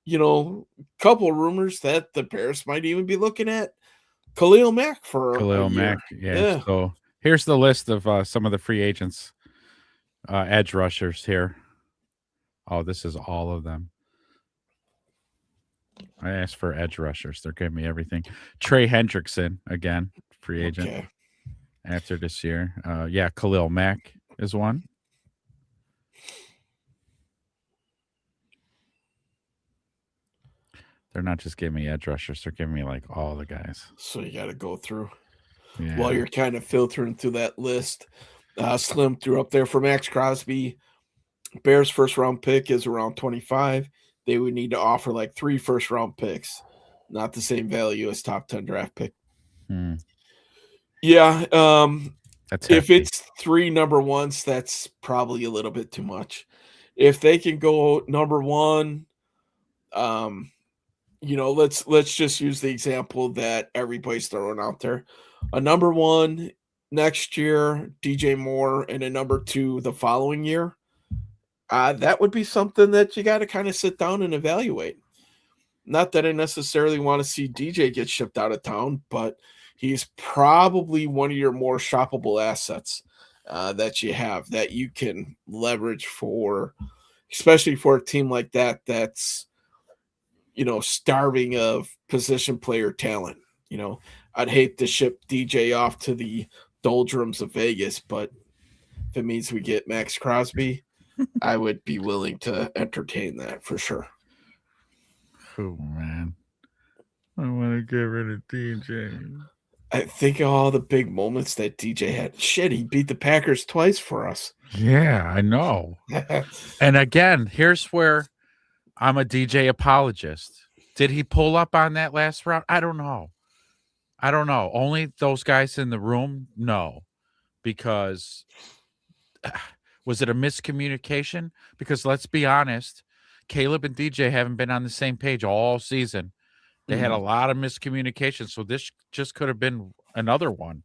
you know, a couple of rumors that the Bears might even be looking at Khalil Mack for Khalil Mack. Yeah. So here's the list of some of the free agents. Edge rushers here. Oh, this is all of them. I asked for edge rushers. They're giving me everything. Trey Hendrickson, again, free agent after this year. Khalil Mack is one. They're not just giving me edge rushers. They're giving me like all the guys. So you got to go through Yeah. while you're kind of filtering through that list. Slim threw up there for Max Crosby. Bears first round pick is around 25. They would need to offer like 3 first round picks, not the same value as top 10 draft pick. Hmm. Yeah, That's if hefty. it's 3 number ones, that's probably a little bit too much. If they can go number 1, let's just use the example that everybody's throwing out there. A number 1 next year, DJ Moore, and a number 2 the following year. That would be something that you got to kind of sit down and evaluate. Not that I necessarily want to see DJ get shipped out of town, but he's probably one of your more shoppable assets that you have that you can leverage for, especially for a team like that that's starving of position player talent. I'd hate to ship DJ off to the doldrums of Vegas, but if it means we get Max Crosby, I would be willing to entertain that for sure. Oh man, I want to get rid of DJ. I think of all the big moments that DJ had. Shit, he beat the Packers twice for us. Yeah, I know. And again, here's where I'm a DJ apologist. Did he pull up on that last round? I don't know. Only those guys in the room know, because was it a miscommunication? Because let's be honest, Caleb and DJ haven't been on the same page all season. They had a lot of miscommunication, so this just could have been another one.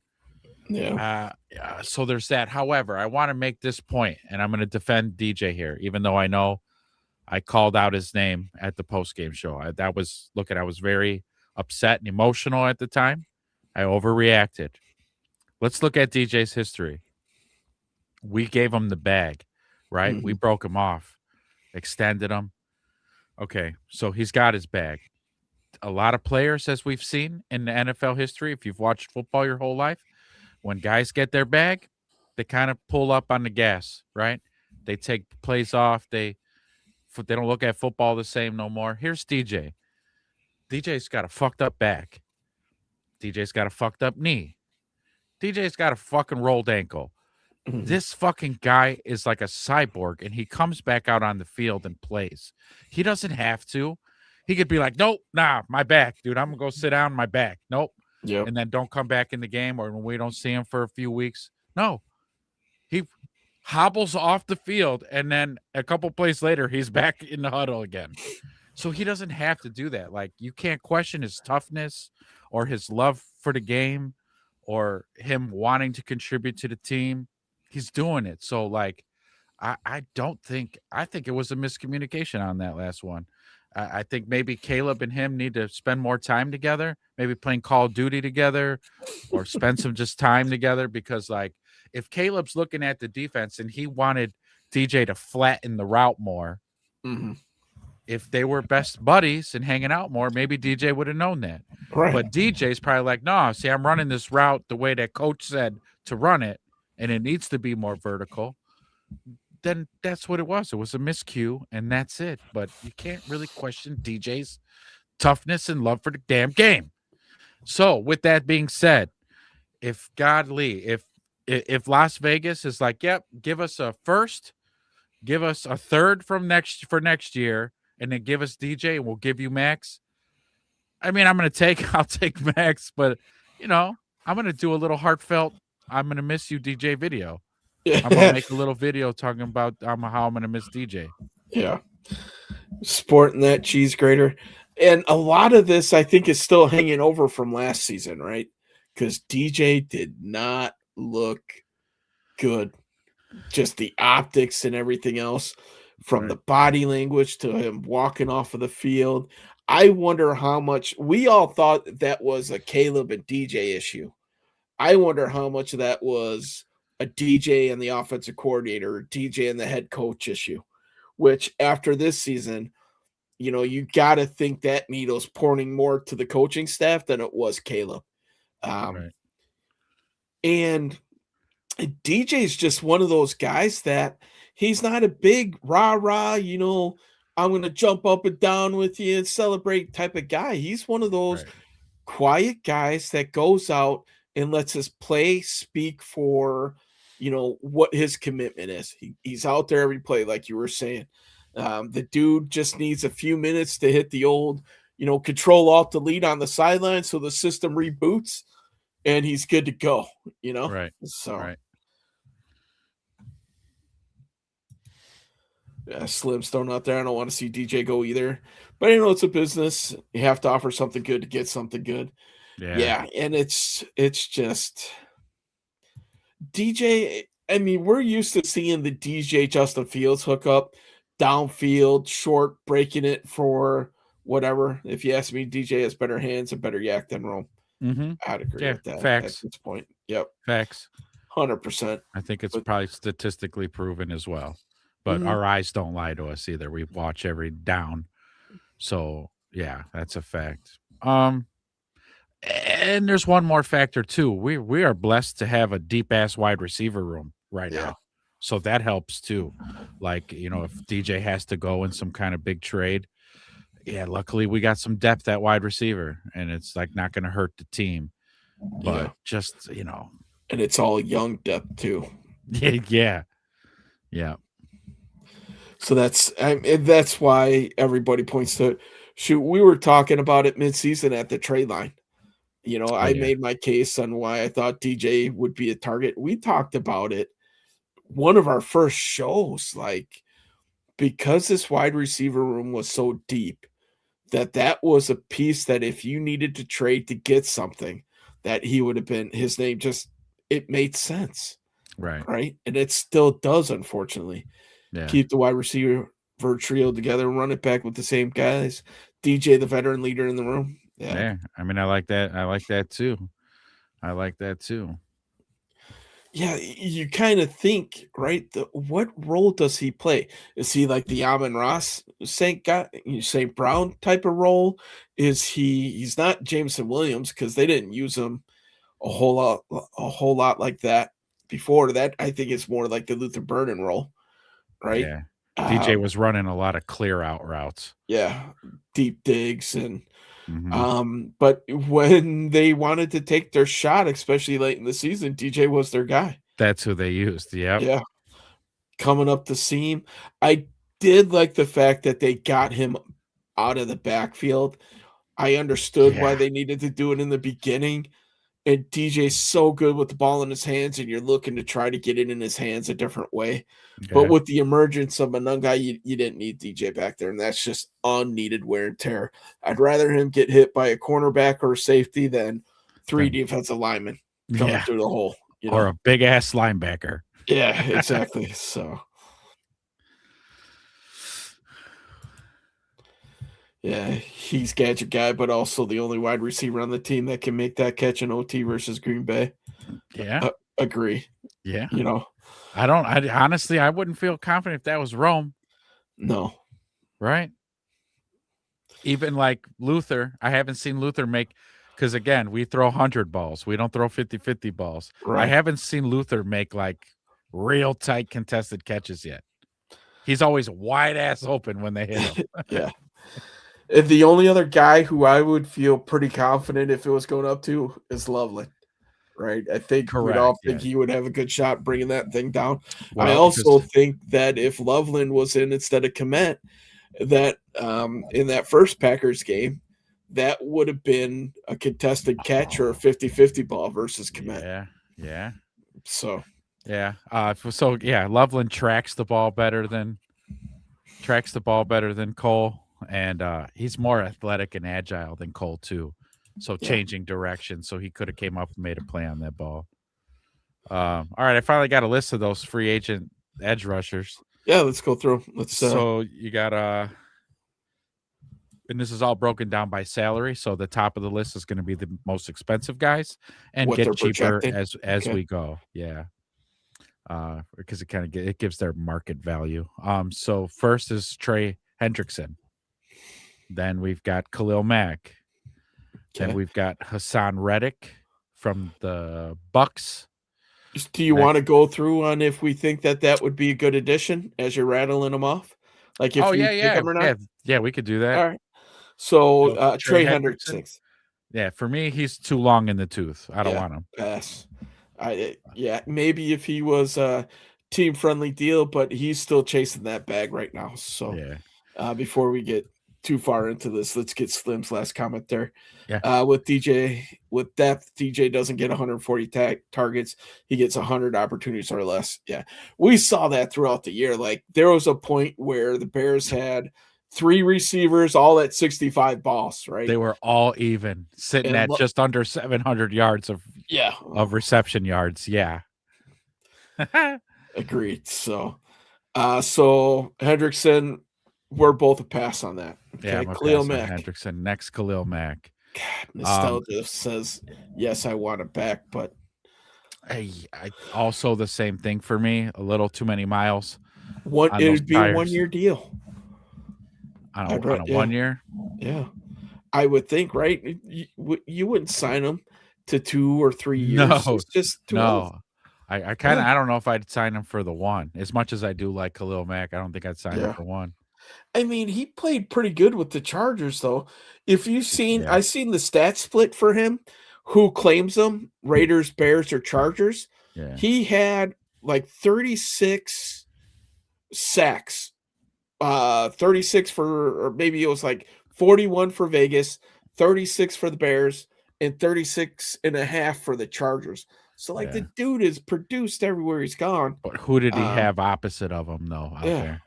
Yeah. So there's that. However, I want to make this point, and I'm going to defend DJ here, even though I know I called out his name at the post-game show. I was very upset and emotional at the time. I overreacted. Let's look at DJ's history. We gave him the bag, right? Mhm. We broke him off, extended him. Okay, so he's got his bag. A lot of players, as we've seen in the NFL history, if you've watched football your whole life, when guys get their bag, they kind of pull up on the gas, right? They take plays off. They don't look at football the same no more. Here's DJ. DJ's got a fucked up back. DJ's got a fucked up knee. DJ's got a fucking rolled ankle. Mhm. This fucking guy is like a cyborg, and he comes back out on the field and plays. He doesn't have to. He could be like, nope, nah, my back, dude. I'm going to go sit down, my back. Nope. Yep. And then don't come back in the game, or when we don't see him for a few weeks. No. He hobbles off the field, and then a couple plays later, he's back in the huddle again. So he doesn't have to do that. Like, you can't question his toughness or his love for the game or him wanting to contribute to the team. He's doing it. So, like, I think it was a miscommunication on that last one. I think maybe Caleb and him need to spend more time together, maybe playing Call of Duty together, or spend some just time together, because, like, if Caleb's looking at the defense and he wanted DJ to flatten the route more, if they were best buddies and hanging out more, maybe DJ would have known that. Right. But DJ's probably like, no, see, I'm running this route the way that coach said to run it, and it needs to be more vertical. Then that's what it was. It was a miscue, and that's it. But you can't really question DJ's toughness and love for the damn game. So with that being said, if Las Vegas is like, yep, give us a first, give us a third for next year, and then give us DJ and we'll give you Max. I mean, I'll take Max, but I'm going to do a little heartfelt I'm going to miss you DJ video. I'm going to make a little video talking about how I'm going to miss DJ. Yeah. Sporting that cheese grater. And a lot of this, I think, is still hanging over from last season, right? Because DJ did not look good. Just the optics and everything else, from the body language to him walking off of the field. I wonder how much we all thought that was a Caleb and DJ issue. I wonder how much of that was a DJ and the offensive coordinator, or DJ and the head coach issue, which after this season, you got to think that needle's pointing more to the coaching staff than it was Caleb. And DJ's just one of those guys that he's not a big rah-rah, I'm going to jump up and down with you and celebrate type of guy. He's one of those quiet guys that goes out and lets his play speak for what his commitment is. He's out there every play, like you were saying. The dude just needs a few minutes to hit the old, control alt delete on the sideline so the system reboots and he's good to go, Right. So Right. yeah, Slim's thrown out there. I don't want to see DJ go either. But it's a business. You have to offer something good to get something good. Yeah, and it's just DJ. I mean, we're used to seeing the DJ Justin Fields hook up downfield, short, breaking it for whatever. If you ask me, DJ has better hands and better yak than Rome. Mm-hmm. I'd agree with that Facts. at this point. Yep. Facts. 100%. I think it's probably statistically proven as well. But our eyes don't lie to us either. We watch every down. So, yeah, that's a fact. And there's one more factor, too. We are blessed to have a deep-ass wide receiver room right now. So that helps, too. Like, if DJ has to go in some kind of big trade, luckily we got some depth at wide receiver, and it's, like, not going to hurt the team. But just, And it's all young depth, too. Yeah. So that's why everybody points to it. Shoot, we were talking about it midseason at the trade line. I made my case on why I thought DJ would be a target. We talked about it one of our first shows, like, because this wide receiver room was so deep, that was a piece that if you needed to trade to get something, that he would have been his name. Just it made sense, right, and it still does, unfortunately. Keep the wide receiver trio together, run it back with the same guys. DJ, the veteran leader in the room. Yeah. I mean, I like that. I like that too. Yeah, you kind of think, right? What role does he play? Is he like the Amon-Ra St. Brown type of role? He's not Jameson Williams, because they didn't use him a whole lot like that before that. I think it's more like the Luther Burden role, right? Yeah. DJ was running a lot of clear out routes. Yeah, deep digs and but when they wanted to take their shot, especially late in the season, DJ was their guy. That's who they used. Yeah. Coming up the seam. I did like the fact that they got him out of the backfield. I understood why they needed to do it in the beginning. And DJ's so good with the ball in his hands, and you're looking to try to get it in his hands a different way. Okay. But with the emergence of Monunga, you didn't need DJ back there, and that's just unneeded wear and tear. I'd rather him get hit by a cornerback or a safety than three defensive linemen coming through the hole. Or a big-ass linebacker. Yeah, exactly. So, yeah, he's gadget guy, but also the only wide receiver on the team that can make that catch in OT versus Green Bay. Yeah. Agree. Yeah. Honestly, I wouldn't feel confident if that was Rome. No. Right? Even like Luther, I haven't seen Luther make, because again, we throw 100 balls. We don't throw 50-50 balls. Right. I haven't seen Luther make like real tight contested catches yet. He's always wide ass open when they hit him. Yeah. And the only other guy who I would feel pretty confident if it was going up to is Loveland, right? I think we'd all think he would have a good shot bringing that thing down. Well, I also think that if Loveland was in instead of Komet, that in that first Packers game, that would have been a contested catch or a 50-50 ball versus Komet. Yeah. So. Yeah. Loveland tracks the ball better than Cole. And he's more athletic and agile than Cole too. So changing direction. So he could have came up and made a play on that ball. All right. I finally got a list of those free agent edge rushers. Yeah, let's go through. So you got and this is all broken down by salary. So the top of the list is going to be the most expensive guys and get cheaper as we go. Yeah. Because it gives their market value. So first is Trey Hendrickson. Then we've got Khalil Mack. Then we've got Hassan Reddick from the Bucks. Do you want to go through on if we think that would be a good addition as you're rattling them off? Like if we pick them or not? Yeah, we could do that. All right. So Trey Hendrickson. Yeah, for me, he's too long in the tooth. I don't want him. Pass. Maybe if he was a team friendly deal, but he's still chasing that bag right now. So Yeah. before we get too far into this, let's get Slim's last comment there. Yeah. With depth, DJ doesn't get 140 targets. He gets 100 opportunities or less. Yeah. We saw that throughout the year. Like there was a point where the Bears had 3 receivers, all at 65 balls, right? They were all even, sitting And at just under 700 yards of reception yards. Yeah. Agreed. So Hendrickson, we're both a pass on that. Okay. Yeah, I'm a Khalil pass on Mack. Hendrickson. Next, Khalil Mack. God, nostalgia says yes, I want it back, but I also the same thing for me. A little too many miles. It would be a 1-year deal. On a 1 year? Yeah. I would think, right? You wouldn't sign him to 2 or 3 years. No, it's just too no. old. I kind of I don't know if I'd sign him for the 1. As much as I do like Khalil Mack, I don't think I'd sign him for 1. I mean, he played pretty good with the Chargers, though. If you've seen, I've seen the stat split for him. Who claims them? Raiders, Bears, or Chargers? Yeah. He had like 36 sacks. 36 for, or maybe it was like 41 for Vegas, 36 for the Bears, and 36 and a half for the Chargers. So, like, the dude is produced everywhere he's gone. But who did he have opposite of him, though, out there?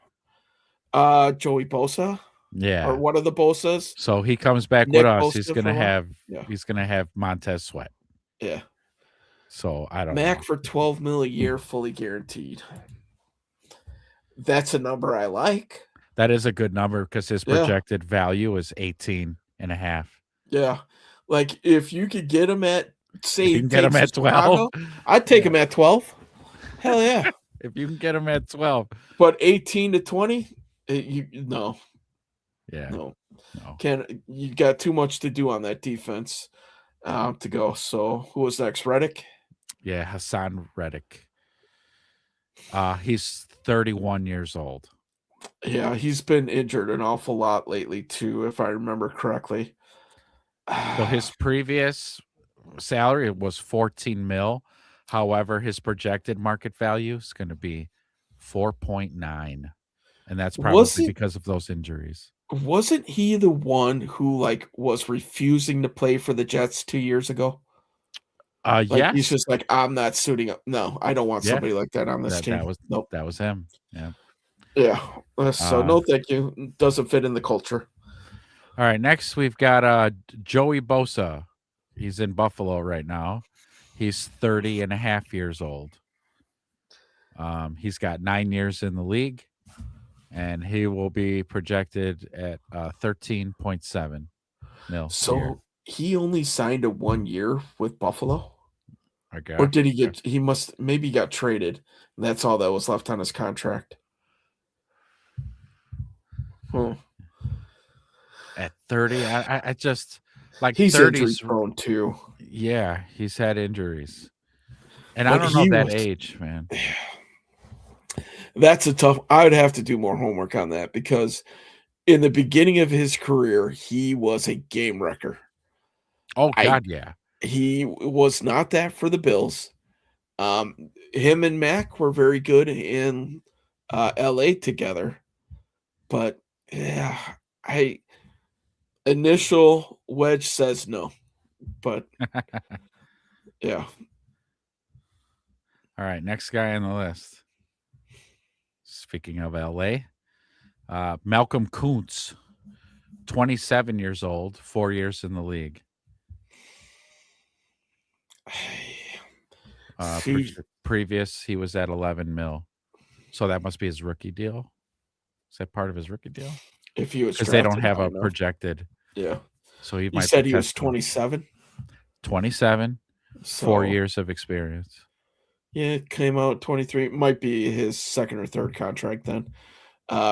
Joey Bosa. Yeah. Or one of the Bosas. So he comes back Nick with us. Bosa He's gonna have Montez Sweat. Yeah. So I don't Mac know. for $12 million a year, fully guaranteed. That's a number I like. That is a good number because his projected value is 18.5. Yeah. Like if you could get him at, say, you can get him at 12. I'd take him at 12. Hell yeah. If you can get him at 12. But 18 to 20, no. Yeah. No. You got too much to do on that defense to go. So who was next? Reddick? Yeah, Hassan Reddick. He's 31 years old. Yeah, he's been injured an awful lot lately too, if I remember correctly. So his previous salary was 14 mil. However, his projected market value is going to be 4.9. And that's probably because of those injuries. Wasn't he the one who was refusing to play for the Jets 2 years ago? Yes. He's just like, I'm not suiting up. No, I don't want somebody like that on this team. That was him. Yeah. Yeah. So no, thank you. Doesn't fit in the culture. All right. Next, we've got Joey Bosa. He's in Buffalo right now. He's 30 and a half years old. He's got 9 years in the league. And he will be projected at 13.7 mil. So he only signed a 1 year with Buffalo? Okay. Or did he get, maybe got traded. And that's all that was left on his contract. At 30, I just, he's 30s, injury prone too. Yeah, he's had injuries. And I don't know that age, man. That's a tough. I would have to do more homework on that because in the beginning of his career, he was a game wrecker. Oh, God, yeah. He was not that for the Bills. Him and Mac were very good in LA together. But, yeah, initial wedge says no. But, yeah. All right, next guy on the list. Speaking of LA, Malcolm Kuntz, 27 years old, 4 years in the league. Previous, he was at 11 mil. So that must be his rookie deal. Is that part of his rookie deal? If he was, because they don't have a projected. Yeah. So he said he was 27. 27, 4 years of experience. Yeah, it came out 23. Might be his second or third contract then.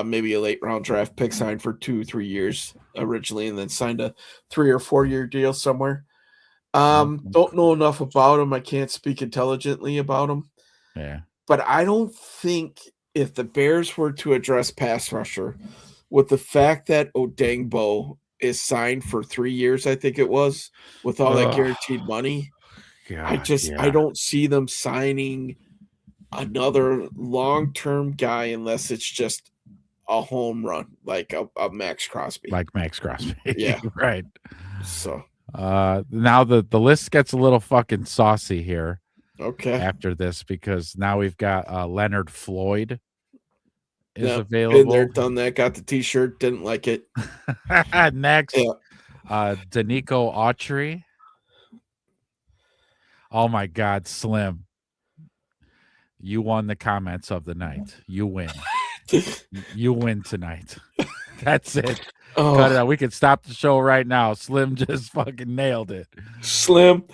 Maybe a late round draft pick signed for 2-3 years originally and then signed a 3 or 4 year deal somewhere. Don't know enough about him. I can't speak intelligently about him. Yeah. But I don't think if the Bears were to address pass rusher with the fact that Odengbo is signed for 3 years, I think it was, with all that guaranteed money. God, I don't see them signing another long-term guy unless it's just a home run, like a Max Crosby. like Max Crosby. Yeah. Right. So Now the list gets a little fucking saucy here okay. after this because now we've got Leonard Floyd is Yeah, been there, available. done that. Got the T-shirt, didn't like it. Next, Yeah, Danico Autry. Oh my God, Slim. You won the comments of the night. You win. You win tonight. That's it. Cut it oh, out. We could stop the show right now. Slim just fucking nailed it. Slim.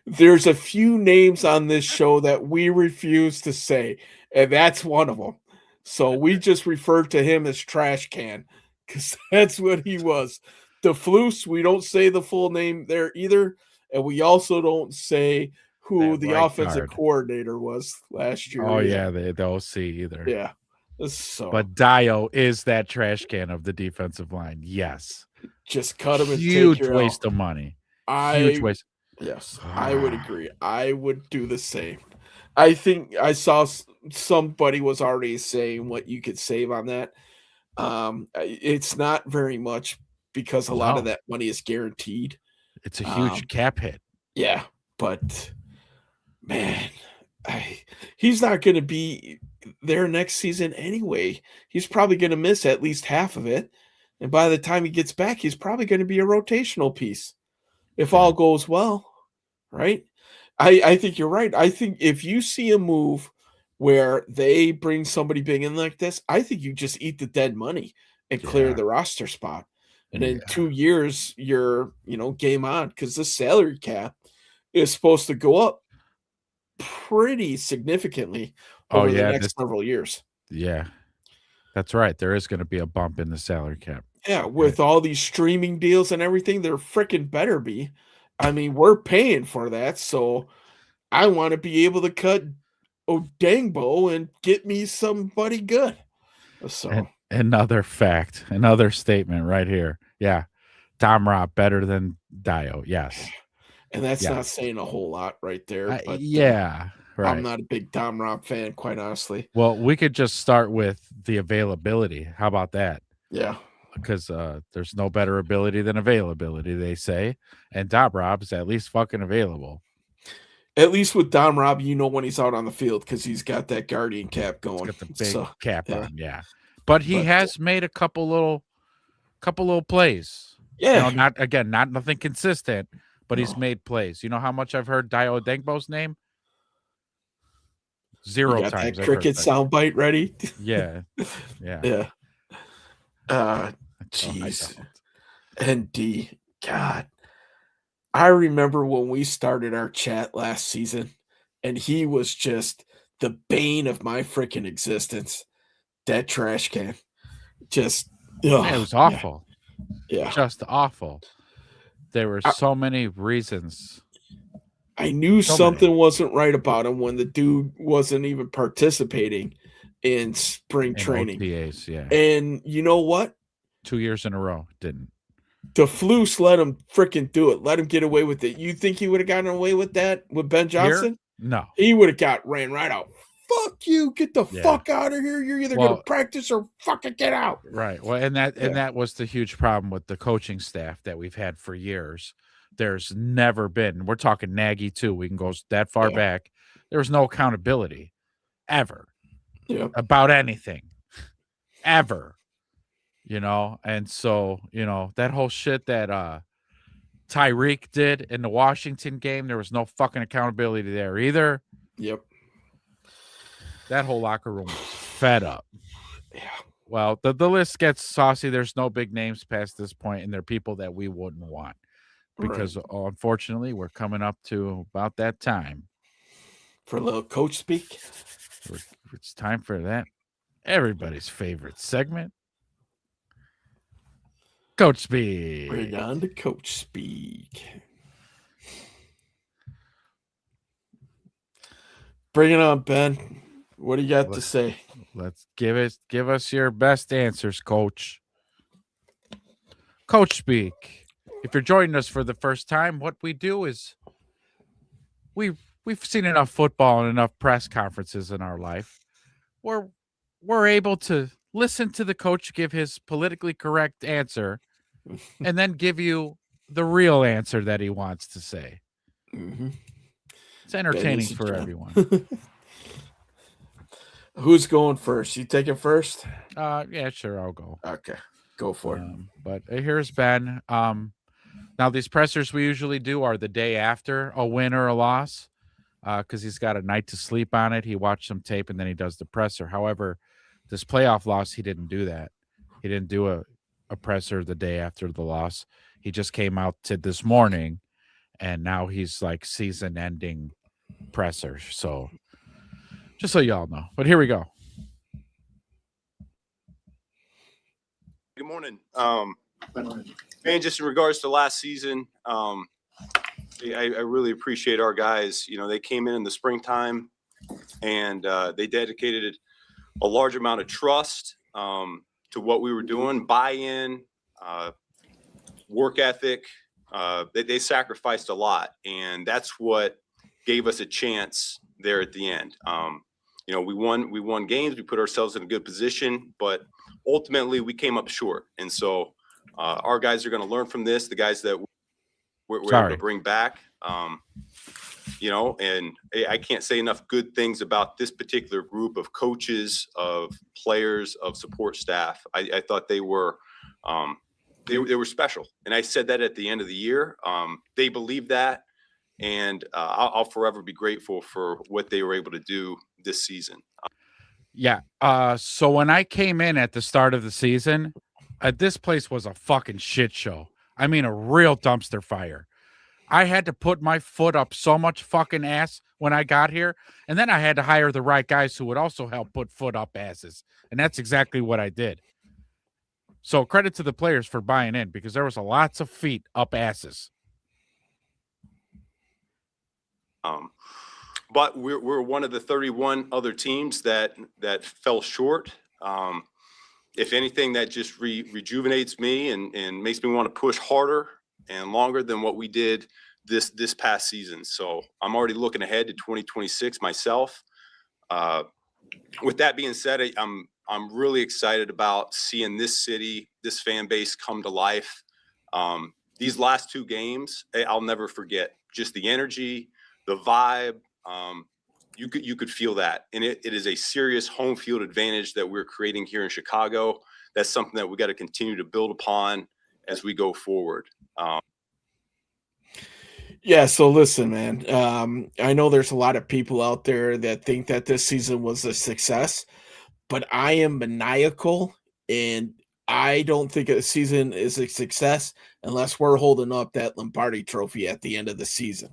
There's a few names on this show that we refuse to say, and that's one of them. So we just refer to him as Trash Can because that's what he was. The Floose, we don't say the full name there either, and we also don't say who That the right offensive guard. coordinator was last year. Oh either. yeah, the OC either. Yeah. So But Dio is that trash can of the defensive line. Yes. just cut him and take Huge your waste L. of money. Huge I waste. Yes, I would agree. I would do the same. I think I saw somebody was already saying what you could save on that. It's not very much because a lot of No. that money is guaranteed. It's a huge cap hit. Yeah, but man, he's not going to be there next season anyway. He's probably going to miss at least half of it, and by the time he gets back, he's probably going to be a rotational piece if all goes well, right? I think you're right. I think if you see a move where they bring somebody big in like this, I think you just eat the dead money and clear Yeah. the roster spot. And in Yeah. 2 years, you're, game on because the salary cap is supposed to go up pretty significantly over the next several years. Yeah. That's right. There is going to be a bump in the salary cap. Yeah, with all these streaming deals and everything, there freaking better be. I mean, we're paying for that, so I want to be able to cut Odangbo and get me somebody good. So And another fact, another statement right here. Yeah. Tom Robb better than Dio. Yes. and that's Yeah. not saying a whole lot right there. But Yeah. Right. I'm not a big Tom Robb fan, quite honestly. Well, we could just start with the availability. How about that? Yeah. Because there's no better ability than availability, they say. And Dom Rob's at least fucking available. At least with Dom Robb, you know when he's out on the field because he's got that guardian cap going. He's got the big cap yeah. on, yeah. But he has made a couple little plays. Yeah. Not nothing consistent, but he's made plays. You know how much I've heard Dio Dengbo's name? 0 got times. that cricket soundbite ready. Yeah. Yeah. Yeah. Jeez. And D, God. I remember when we started our chat last season, and he was just the bane of my freaking existence. That trash can. Just it was awful. Yeah. Just awful. There were so many reasons. I knew something wasn't right about him when the dude wasn't even participating in spring training. OTAs, yeah. And you know what? 2 years in a row, didn't. The Floose let him freaking do it. Let him get away with it. You think he would have gotten away with that with Ben Johnson? Here? No. He would have ran right out. Fuck you. Get the fuck out of here. You're either going to practice or fucking get out. Right. Well, and that was the huge problem with the coaching staff that we've had for years. There's never been, we're talking Nagy too. We can go that far back. There was no accountability ever about anything ever, And so, that whole shit that Tyreek did in the Washington game, there was no fucking accountability there either. Yep. That whole locker room was fed up. Yeah. Well, the list gets saucy. There's no big names past this point, and they're people that we wouldn't want. Because unfortunately, we're coming up to about that time. For a little coach speak. It's time for that. Everybody's favorite segment. Coach Speak. Bring on to Coach Speak. Bring it on, Ben. What do you got to say? Let's give us your best answers, Coach. Coach Speak. If you're joining us for the first time, what we do is we've seen enough football and enough press conferences in our life where we're able to listen to the coach give his politically correct answer and then give you the real answer that he wants to say. Mm-hmm. It's entertaining for everyone. Who's going first? You taking first? Yeah, sure, I'll go. Okay, go for it. But here's Ben. Now these pressers we usually do are the day after a win or a loss, because he's got a night to sleep on it. He watched some tape and then he does the presser. However, this playoff loss, he didn't do that. He didn't do a presser the day after the loss. He just came out to this morning, and now he's like season-ending presser. So just so y'all know. But here we go. Good morning. Man, just in regards to last season, I really appreciate our guys. You know, they came in the springtime and they dedicated a large amount of trust to what we were doing, buy-in, work ethic. They sacrificed a lot, and that's what gave us a chance there at the end. You know, we won games, we put ourselves in a good position, but ultimately we came up short. And so our guys are going to learn from this, the guys that we're able to bring back. You know, and I can't say enough good things about this particular group of coaches, of players, of support staff. I thought they were special. And I said that at the end of the year. They believed that. And I'll forever be grateful for what they were able to do this season. Yeah. So when I came in at the start of the season, this place was a fucking shit show. I mean, a real dumpster fire. I had to put my foot up so much fucking ass when I got here. And then I had to hire the right guys who would also help put foot up asses. And that's exactly what I did. So credit to the players for buying in, because there was lots of feet up asses. But we're one of the 31 other teams that fell short. If anything, that just rejuvenates me and makes me want to push harder and longer than what we did this past season. So I'm already looking ahead to 2026 myself. With that being said, I'm really excited about seeing this city, this fan base come to life. These last two games, I'll never forget. Just the energy, the vibe. You could feel that, and it is a serious home field advantage that we're creating here in Chicago. That's something that we got to continue to build upon as we go forward. Yeah, so listen, man. I know there's a lot of people out there that think that this season was a success, but I am maniacal, and I don't think a season is a success unless we're holding up that Lombardi trophy at the end of the season.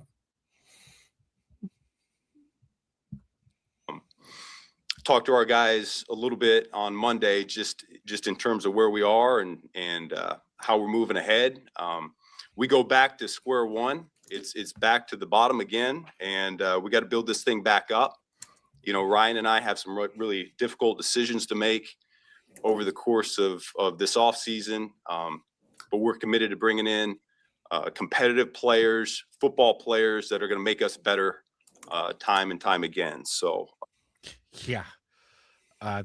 Talked to our guys a little bit on Monday, just in terms of where we are and how we're moving ahead. We go back to square one. It's back to the bottom again, and we got to build this thing back up. You know, Ryan and I have some really difficult decisions to make over the course of this off season, but we're committed to bringing in competitive players, football players that are going to make us better time and time again. So. Yeah.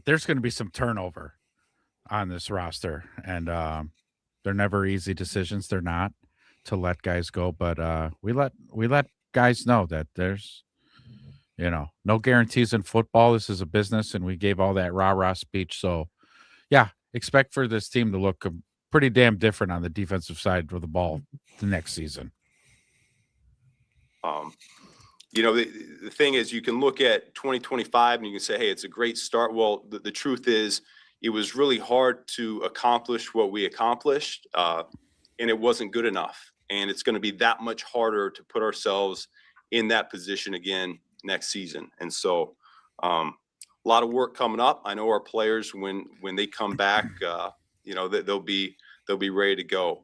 There's going to be some turnover on this roster, and they're never easy decisions. They're not to let guys go, but we let guys know that there's, no guarantees in football. This is a business, and we gave all that rah-rah speech. So, yeah, expect for this team to look pretty damn different on the defensive side of the ball the next season. You know, the thing is, you can look at 2025 and you can say, hey, it's a great start. Well, the truth is, it was really hard to accomplish what we accomplished, and it wasn't good enough. And it's going to be that much harder to put ourselves in that position again next season. And so a lot of work coming up. I know our players, when they come back, they'll be ready to go.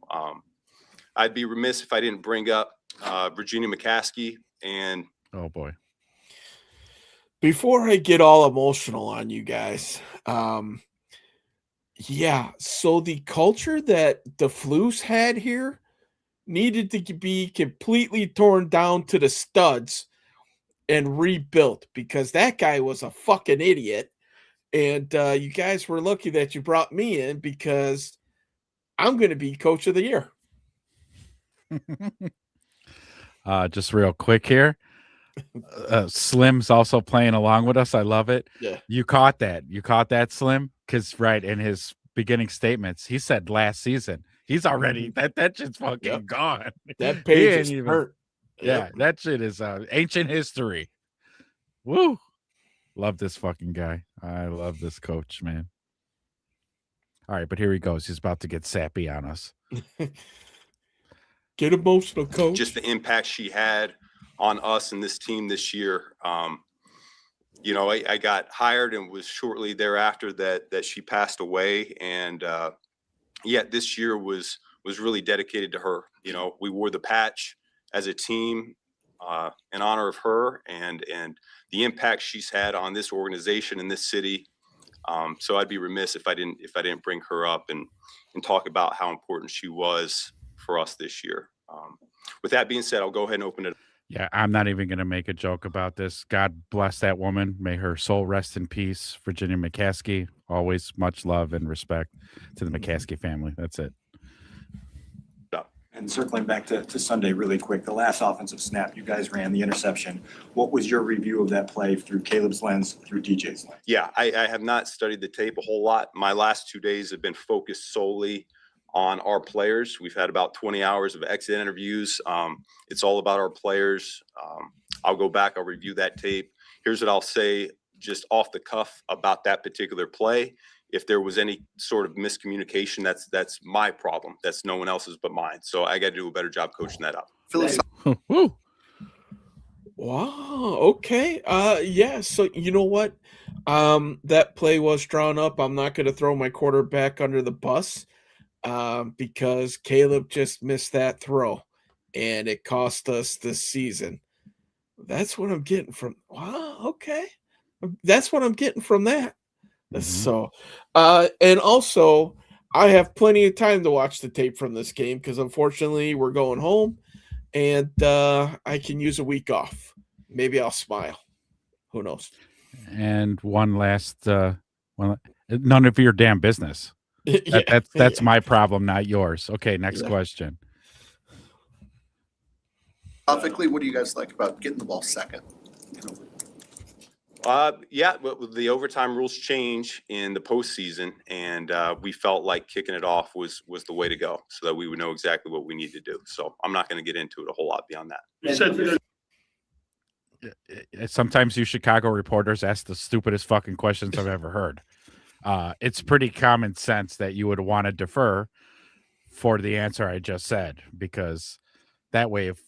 I'd be remiss if I didn't bring up Virginia McCaskey and oh boy. Before I get all emotional on you guys, so the culture that the Flues had here needed to be completely torn down to the studs and rebuilt, because that guy was a fucking idiot. And you guys were lucky that you brought me in, because I'm going to be coach of the year. Just real quick here. Slim's also playing along with us. I love it. Yeah. You caught that, Slim? Because right in his beginning statements, he said last season. He's already that shit's fucking gone. That He page ain't is even- burnt. Yeah, that shit is ancient history. Woo! Love this fucking guy. I love this coach, man. All right, but here he goes. He's about to get sappy on us. Get emotional, coach. Just the impact she had on us and this team this year. You know, I got hired, and was shortly thereafter that she passed away. And yet this year was really dedicated to her. You know, we wore the patch as a team in honor of her and the impact she's had on this organization in this city. So I'd be remiss if I didn't bring her up and talk about how important she was for us this year. With that being said, I'll go ahead and open it up. Yeah, I'm not even going to make a joke about this. God bless that woman. May her soul rest in peace. Virginia McCaskey, always much love and respect to the McCaskey family. That's it. And circling back to Sunday really quick, the last offensive snap, you guys ran the interception. What was your review of that play through Caleb's lens, through DJ's lens? Yeah, I have not studied the tape a whole lot. My last 2 days have been focused solely on our players. We've had about 20 hours of exit interviews. It's all about our players. I'll go back, I'll review that tape. Here's what I'll say just off the cuff about that particular play. If there was any sort of miscommunication, that's my problem. That's no one else's but mine. So I got to do a better job coaching that up. Woo. Wow. Okay. Yeah. So you know what? That play was drawn up. I'm not going to throw my quarterback under the bus, because Caleb just missed that throw, and it cost us this season. That's what I'm getting from. Wow. Okay. That's what I'm getting from that. So, and also, I have plenty of time to watch the tape from this game, because unfortunately we're going home, and I can use a week off. Maybe I'll smile. Who knows? And one last, none of your damn business. That's my problem, not yours. Okay, next question. Philosophically, what do you guys like about getting the ball second? Yeah, but the overtime rules change in the postseason, and we felt like kicking it off was the way to go, so that we would know exactly what we need to do. So I'm not going to get into it a whole lot beyond that. Sometimes you Chicago reporters ask the stupidest fucking questions I've ever heard. It's pretty common sense that you would want to defer for the answer I just said, because that way, if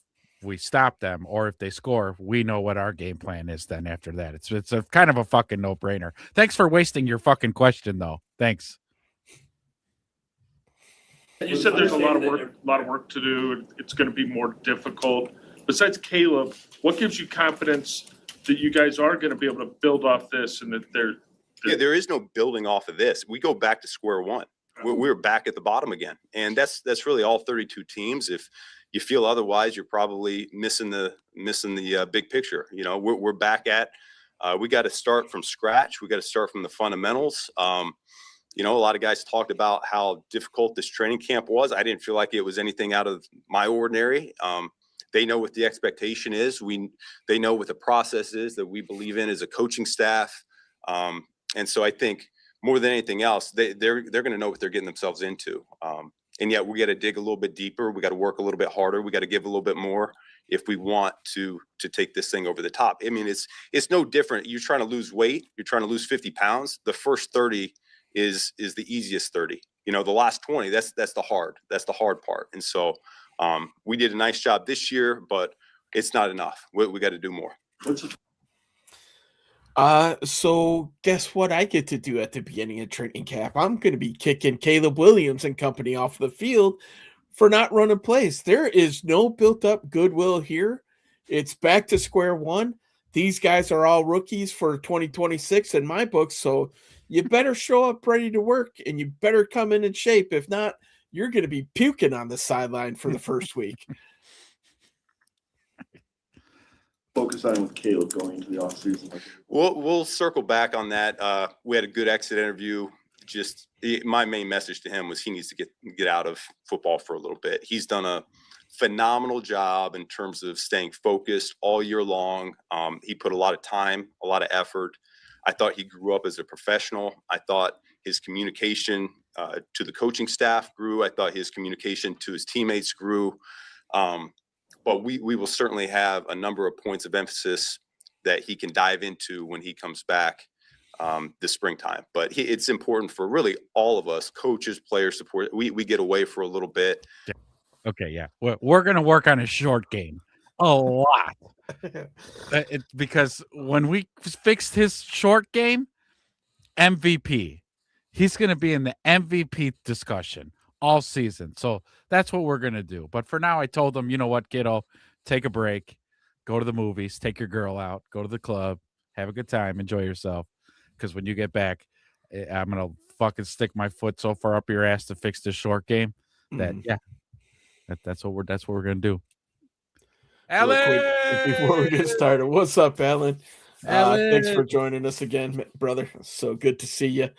we stop them or if they score, we know what our game plan is then after that. It's a kind of a fucking no-brainer. Thanks for wasting your fucking question, though. Thanks. You said there's a lot of work to do. It's going to be more difficult. Besides Caleb, what gives you confidence that you guys are going to be able to build off this, and that Yeah, there is no building off of this. We go back to square one. We're back at the bottom again, and that's really all 32 teams. If you feel otherwise, you're probably missing the big picture. You know, we're back at. We got to start from scratch. We got to start from the fundamentals. You know, a lot of guys talked about how difficult this training camp was. I didn't feel like it was anything out of my ordinary. They know what the expectation is. They know what the process is that we believe in as a coaching staff. And so I think more than anything else, they're going to know what they're getting themselves into. And yet we got to dig a little bit deeper. We got to work a little bit harder. We got to give a little bit more if we want to take this thing over the top. I mean, it's no different. You're trying to lose weight. You're trying to lose 50 pounds. The first 30 is the easiest 30. You know, the last 20, that's the hard part. And so we did a nice job this year, but it's not enough. We got to do more. So guess what I get to do at the beginning of training camp? I'm going to be kicking Caleb Williams and company off the field for not running plays. There is no built up goodwill here. It's back to square one. These guys are all rookies for 2026 in my book. So you better show up ready to work, and you better come in shape. If not, you're going to be puking on the sideline for the first week. focus on with Caleb going into the offseason? We'll circle back on that. We had a good exit interview. My main message to him was he needs to get out of football for a little bit. He's done a phenomenal job in terms of staying focused all year long. He put a lot of time, a lot of effort. I thought he grew up as a professional. I thought his communication to the coaching staff grew. I thought his communication to his teammates grew. But we will certainly have a number of points of emphasis that he can dive into when he comes back this springtime. But it's important for really all of us, coaches, players, support. We get away for a little bit. Okay, yeah. We're going to work on a short game a lot. Because when we fixed his short game, MVP, he's going to be in the MVP discussion all season. So that's what we're going to do. But for now, I told him, you know what, kiddo, take a break, go to the movies, take your girl out, go to the club, have a good time, enjoy yourself. Because when you get back, I'm going to fucking stick my foot so far up your ass to fix this short game that, that's what we're going to do. Real quick, before we get started, what's up, Alan? Thanks for joining us again, brother. So good to see you.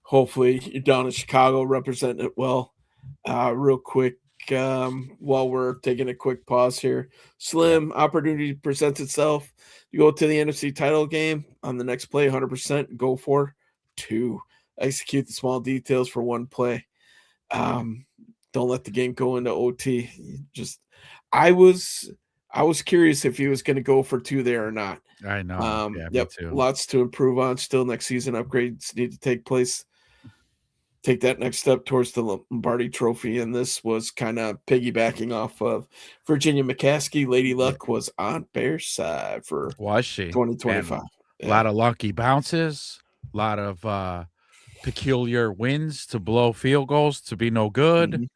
Hopefully you're down in Chicago representing it well. Real quick, while we're taking a quick pause here, Slim, opportunity presents itself. You go to the NFC title game on the next play, 100%, go for 2. Execute the small details for 1 play. Don't let the game go into OT. I was curious if he was going to go for 2 there or not. I know. Yeah, yep. me too. Lots to improve on still next season. Upgrades need to take place. Take that next step towards the Lombardi Trophy. And this was kind of piggybacking off of Virginia McCaskey. Lady Luck was on Bears' side for 2025. A lot of lucky bounces, a lot of peculiar wins to blow field goals to be no good.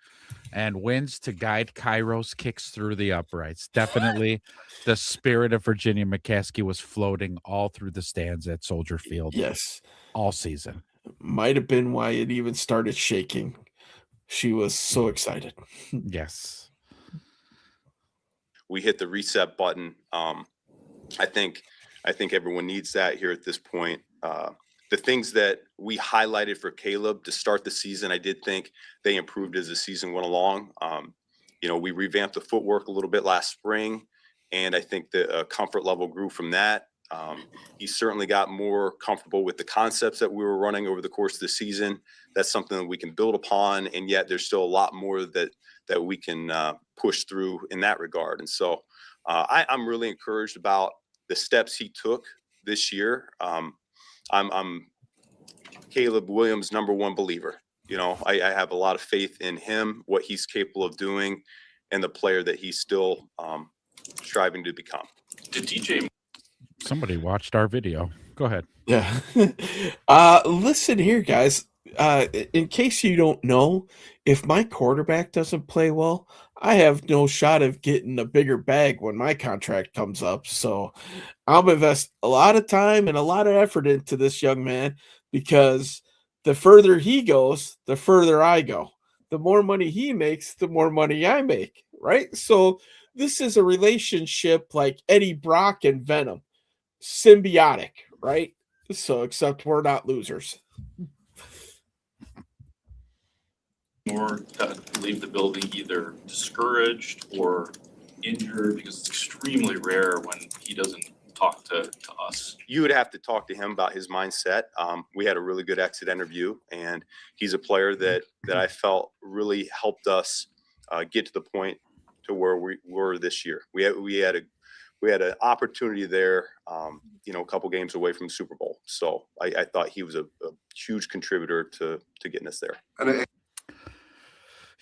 And wins to guide Kairos kicks through the uprights. Definitely the spirit of Virginia McCaskey was floating all through the stands at Soldier Field. Yes. All season. Might have been why it even started shaking. She was so excited. Yes. We hit the reset button. I think everyone needs that here at this point. The things that we highlighted for Caleb to start the season, I did think they improved as the season went along. We revamped the footwork a little bit last spring, and I think the comfort level grew from that. He certainly got more comfortable with the concepts that we were running over the course of the season. That's something that we can build upon, and yet there's still a lot more that we can push through in that regard. And so I'm really encouraged about the steps he took this year. I'm Caleb Williams' #1 believer. I have a lot of faith in him, what he's capable of doing, and the player that he's still striving to become. Somebody watched our video. Go ahead. Yeah. Listen here, guys. In case you don't know, if my quarterback doesn't play well, I have no shot of getting a bigger bag when my contract comes up. So I'll invest a lot of time and a lot of effort into this young man, because the further he goes, the further I go. The more money he makes, the more money I make, right? So this is a relationship like Eddie Brock and Venom. Symbiotic, right? So except we're not losers. Or leave the building either discouraged or injured, because it's extremely rare when he doesn't talk to us. You would have to talk to him about his mindset. We had a really good exit interview, and he's a player that I felt really helped us get to the point to where we were this year. We had an opportunity there, a couple games away from the Super Bowl. So I thought he was a huge contributor to getting us there.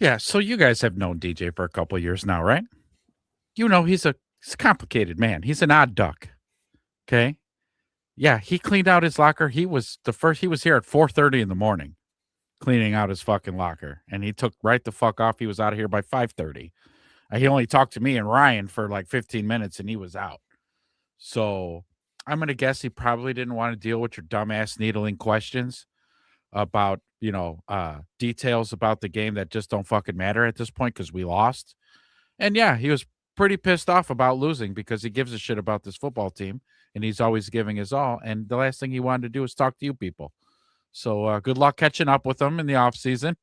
Yeah, so you guys have known DJ for a couple of years now, right? He's a complicated man. He's an odd duck. Okay? Yeah, he cleaned out his locker. He was here at 4:30 in the morning cleaning out his fucking locker, and he took right the fuck off. He was out of here by 5:30. He only talked to me and Ryan for like 15 minutes, and he was out. So I'm going to guess he probably didn't want to deal with your dumbass needling questions about, details about the game that just don't fucking matter at this point because we lost. And yeah, he was pretty pissed off about losing because he gives a shit about this football team and he's always giving his all. And the last thing he wanted to do is talk to you people. So good luck catching up with him in the off season.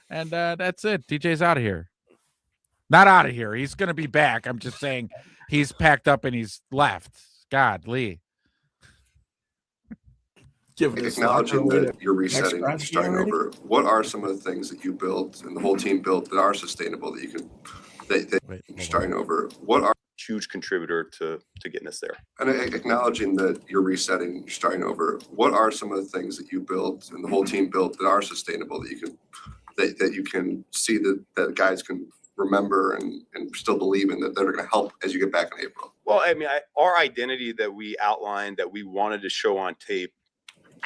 And that's it. DJ's out of here. Not out of here. He's going to be back. I'm just saying he's packed up and he's left. God, Lee. Acknowledging that you're resetting and starting over, what are some of the things that you built and the whole team built that are sustainable that you can that you're starting over? What are Huge contributor to getting us there. and acknowledging that you're resetting, you're starting over, what are some of the things that you built and the whole team built that are sustainable that you can that you can see that guys can remember and still believe in, that they're going to help as you get back in April? Well, I mean, our identity that we outlined, that we wanted to show on tape,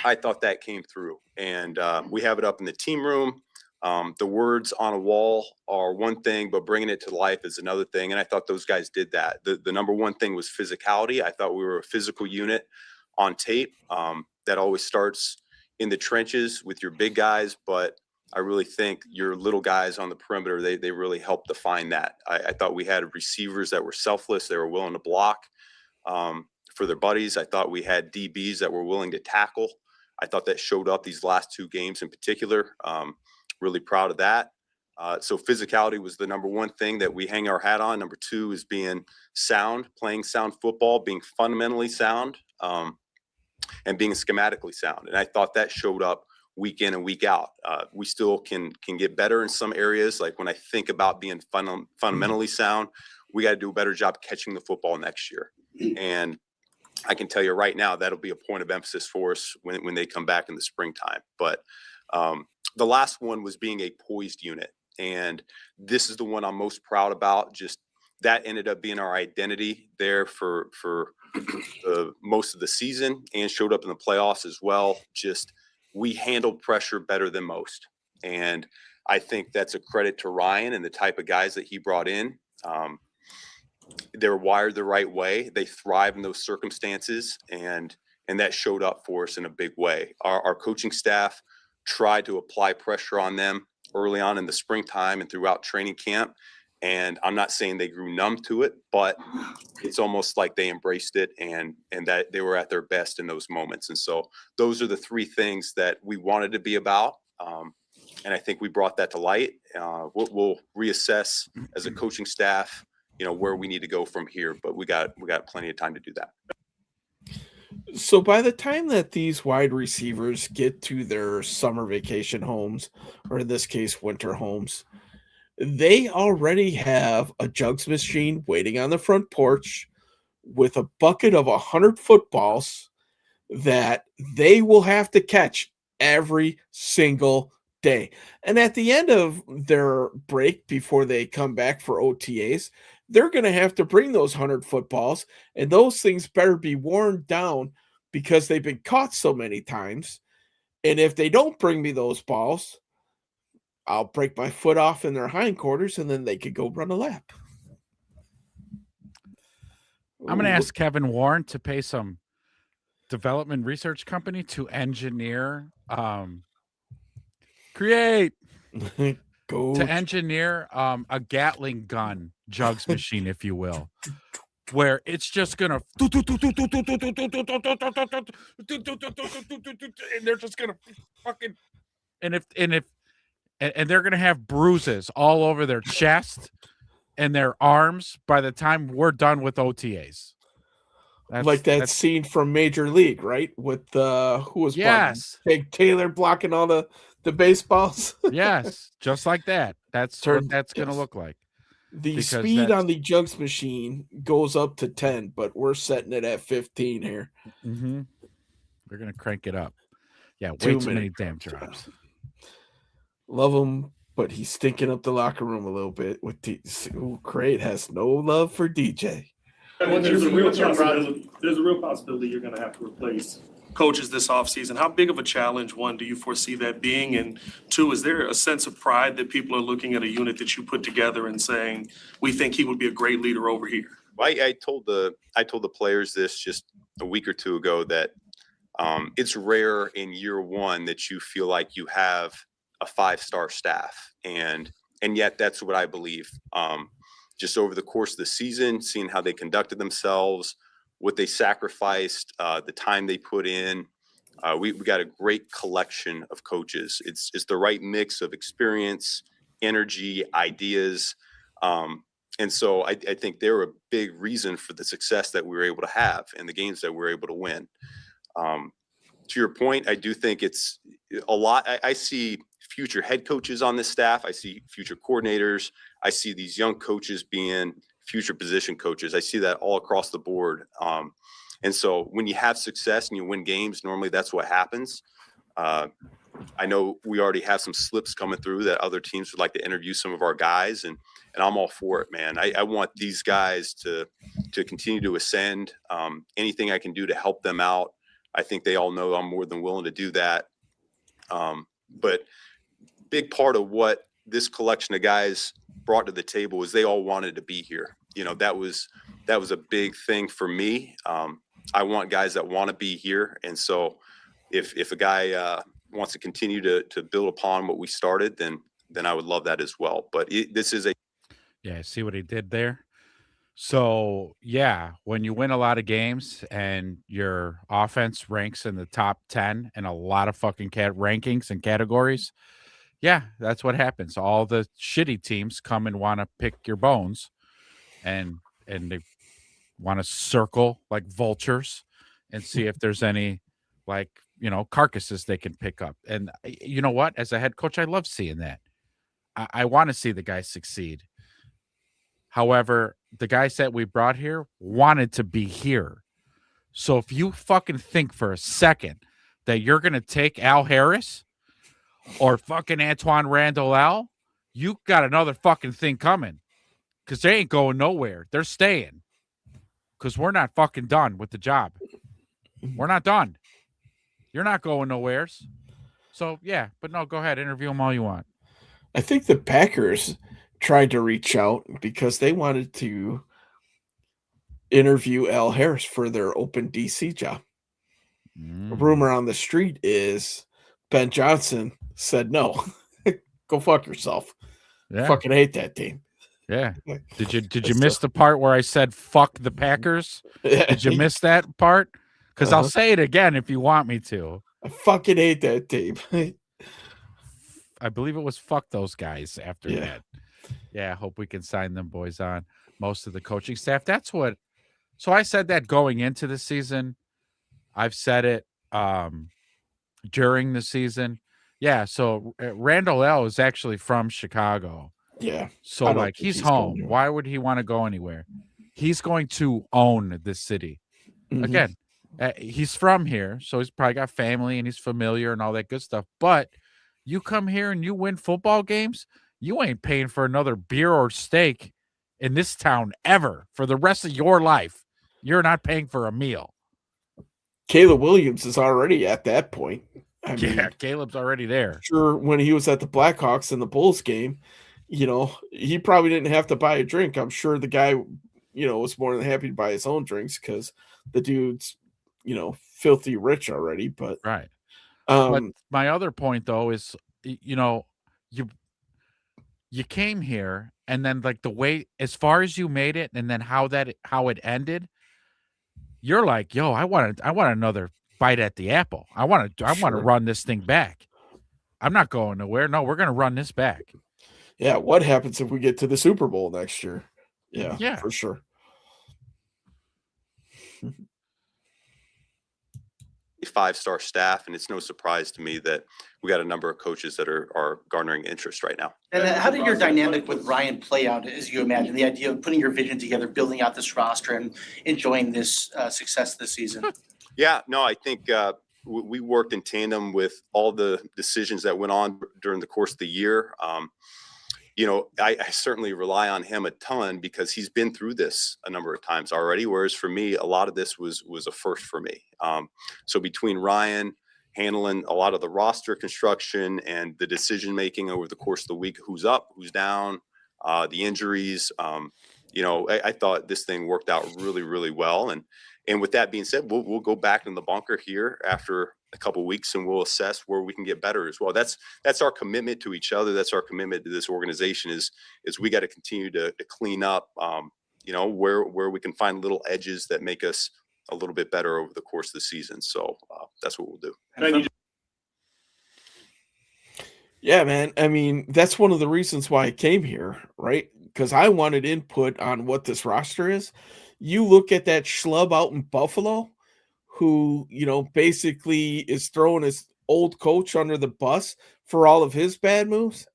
I thought that came through, and we have it up in the team room. The words on a wall are one thing, but bringing it to life is another thing. And I thought those guys did that. The number one thing was physicality. I thought we were a physical unit on tape. That always starts in the trenches with your big guys, but I really think your little guys on the perimeter, they really helped define that. I thought we had receivers that were selfless. They were willing to block for their buddies. I thought we had DBs that were willing to tackle. I thought that showed up these last two games in particular. Really proud of that. So physicality was the number one thing that we hang our hat on. Number two is being sound, playing sound football, being fundamentally sound, and being schematically sound. And I thought that showed up week in and week out. We still can get better in some areas. Like when I think about being fundamentally sound, we got to do a better job catching the football next year. And I can tell you right now, that'll be a point of emphasis for us when they come back in the springtime. But the last one was being a poised unit. And this is the one I'm most proud about. Just that ended up being our identity there for most of the season, and showed up in the playoffs as well. Just we handled pressure better than most. And I think that's a credit to Ryan and the type of guys that he brought in. They're wired the right way. They thrive in those circumstances, and that showed up for us in a big way. Our coaching staff tried to apply pressure on them early on in the springtime and throughout training camp. And I'm not saying they grew numb to it, but it's almost like they embraced it and that they were at their best in those moments. And so those are the three things that we wanted to be about. And I think we brought that to light. We'll reassess as a coaching staff, where we need to go from here, but we got plenty of time to do that. So by the time that these wide receivers get to their summer vacation homes, or in this case, winter homes, they already have a jugs machine waiting on the front porch with a bucket of 100 footballs that they will have to catch every single day. And at the end of their break, before they come back for OTAs, they're going to have to bring those 100 footballs, and those things better be worn down because they've been caught so many times. And if they don't bring me those balls, I'll break my foot off in their hindquarters, and then they could go run a lap. I'm going to ask Kevin Warren to pay some development research company to engineer, engineer a Gatling gun jugs machine, if you will, where it's just gonna and they're just gonna fucking and they're gonna have bruises all over their chest and their arms by the time we're done with OTAs. Like that scene from Major League, right? With who was Big Taylor blocking all the baseballs. Yes, just like that. That's what that's going to look like. The speed on the jugs machine goes up to 10, but we're setting it at 15 here. Mm-hmm. We're going to crank it up. Yeah, way too many damn drops. Love him, but he's stinking up the locker room a little bit. With Crate has no love for DJ. There's a real possibility you're going to have to replace coaches this offseason. How big of a challenge, one, do you foresee that being? And two, is there a sense of pride that people are looking at a unit that you put together and saying, we think he would be a great leader over here? I told the players this just a week or two ago, that it's rare in year one that you feel like you have a 5-star staff. And yet that's what I believe. just over the course of the season, seeing how they conducted themselves, what they sacrificed, the time they put in. We got a great collection of coaches. It's the right mix of experience, energy, ideas. And so I think they're a big reason for the success that we were able to have and the games that we were able to win. To your point, I do think it's a lot. I see future head coaches on this staff. I see future coordinators. I see these young coaches being future position coaches. I see that all across the board. And so when you have success and you win games, normally that's what happens. I know we already have some slips coming through that other teams would like to interview some of our guys, and I'm all for it, man. I want these guys to continue to ascend. Anything I can do to help them out, I think they all know I'm more than willing to do that. But big part of what this collection of guys brought to the table is they all wanted to be here. You know, that was a big thing for me. I want guys that want to be here. And so if a guy wants to continue to build upon what we started, then I would love that as well. But this is Yeah, see what he did there? So, yeah, when you win a lot of games and your offense ranks in the top 10 in a lot of fucking rankings and categories, yeah, that's what happens. All the shitty teams come and want to pick your bones, and they want to circle like vultures and see if there's any, like, carcasses they can pick up. And you know what? As a head coach, I love seeing that. I want to see the guys succeed. However, the guys that we brought here wanted to be here. So if you fucking think for a second that you're going to take Al Harris or fucking Antoine Randall, you got another fucking thing coming, because they ain't going nowhere. They're staying, because we're not fucking done with the job. We're not done. You're not going nowheres. So, yeah, but no, go ahead. Interview them all you want. I think the Packers tried to reach out because they wanted to interview Al Harris for their open DC job. A rumor on the street is Ben Johnson said no. Go fuck yourself. Yeah. Fucking hate that team. Yeah. Did you miss the part where I said fuck the Packers? Did you miss that part? Because I'll say it again if you want me to. I fucking hate that team. I believe it was fuck those guys after that. Yeah, I hope we can sign them boys on. Most of the coaching staff. That's what. So I said that going into the season. I've said it during the season. Yeah, so Randall L. is actually from Chicago. Yeah. So, like, he's home. Why would he want to go anywhere? He's going to own this city. Mm-hmm. Again, he's from here, so he's probably got family and he's familiar and all that good stuff. But you come here and you win football games, you ain't paying for another beer or steak in this town ever for the rest of your life. You're not paying for a meal. Caleb Williams is already at that point. I mean, Caleb's already there. Sure, when he was at the Blackhawks in the Bulls game, he probably didn't have to buy a drink. I'm sure the guy, was more than happy to buy his own drinks because the dude's, filthy rich already. But right. But my other point though is, you came here and then like the way as far as you made it and then how it ended, you're like, yo, I want another bite at the apple. I want to run this thing back. I'm not going nowhere. No, we're going to run this back. Yeah. What happens if we get to the Super Bowl next year? Yeah, for sure. A 5-star staff, and it's no surprise to me that we got a number of coaches that are garnering interest right now. And how did your dynamic with Ryan play out as you imagine? The idea of putting your vision together, building out this roster, and enjoying this success this season? Yeah, no, I think we worked in tandem with all the decisions that went on during the course of the year. I certainly rely on him a ton because he's been through this a number of times already. Whereas for me, a lot of this was a first for me. So between Ryan handling a lot of the roster construction and the decision making over the course of the week, who's up, who's down, the injuries, I thought this thing worked out really, really well. And with that being said, we'll go back in the bunker here after a couple of weeks and we'll assess where we can get better as well. That's our commitment to each other. That's our commitment to this organization is we got to continue to clean up, where we can find little edges that make us a little bit better over the course of the season. So that's what we'll do. Yeah, man. I mean, that's one of the reasons why I came here, right? Because I wanted input on what this roster is. You look at that schlub out in Buffalo who, basically is throwing his old coach under the bus for all of his bad moves.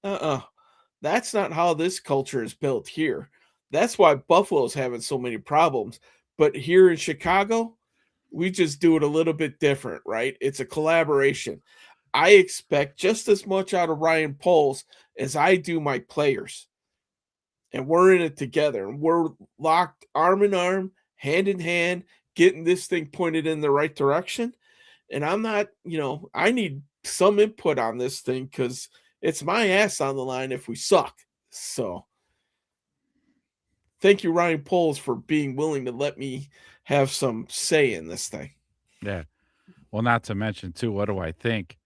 That's not how this culture is built here. That's why Buffalo's having so many problems. But here in Chicago, we just do it a little bit different, right? It's a collaboration. I expect just as much out of Ryan Poles as I do my players. And we're in it together. And we're locked arm in arm, hand in hand, getting this thing pointed in the right direction. And I'm not, I need some input on this thing because it's my ass on the line if we suck. So thank you, Ryan Poles, for being willing to let me have some say in this thing. Yeah. Well, not to mention, too, what do I think?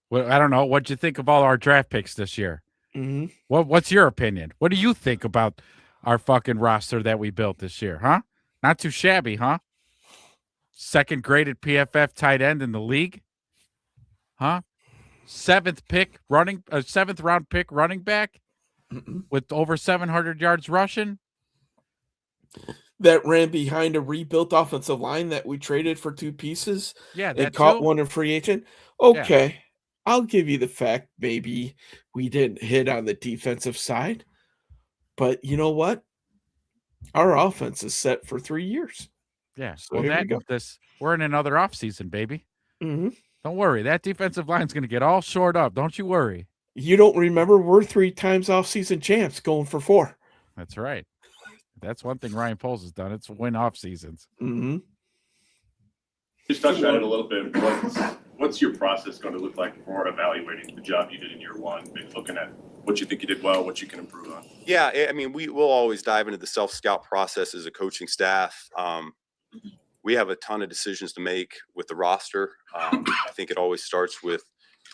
Well, I don't know. What'd you think of all our draft picks this year? Mm-hmm. What's your opinion? What do you think about our fucking roster that we built this year, huh? Not too shabby, huh? Second graded PFF tight end in the league, huh? Seventh round pick running back with over 700 yards rushing. That ran behind a rebuilt offensive line that we traded for 2 pieces. Yeah, and that caught too. one in free agent. Okay, I'll give you the fact maybe we didn't hit on the defensive side, but you know what? Our offense is set for 3 years. Yeah, So well, here we go. we're in another offseason, baby. Mm-hmm. Don't worry, that defensive line's going to get all shored up. Don't you worry. You don't remember we're 3 times offseason champs going for 4. That's right. That's one thing Ryan Poles has done. It's win off seasons. Mm-hmm. Just touched on it a little bit. What's your process going to look like for evaluating the job you did in year one, maybe looking at what you think you did well, what you can improve on? Yeah, I mean, we will always dive into the self-scout process as a coaching staff. We have a ton of decisions to make with the roster. I think it always starts with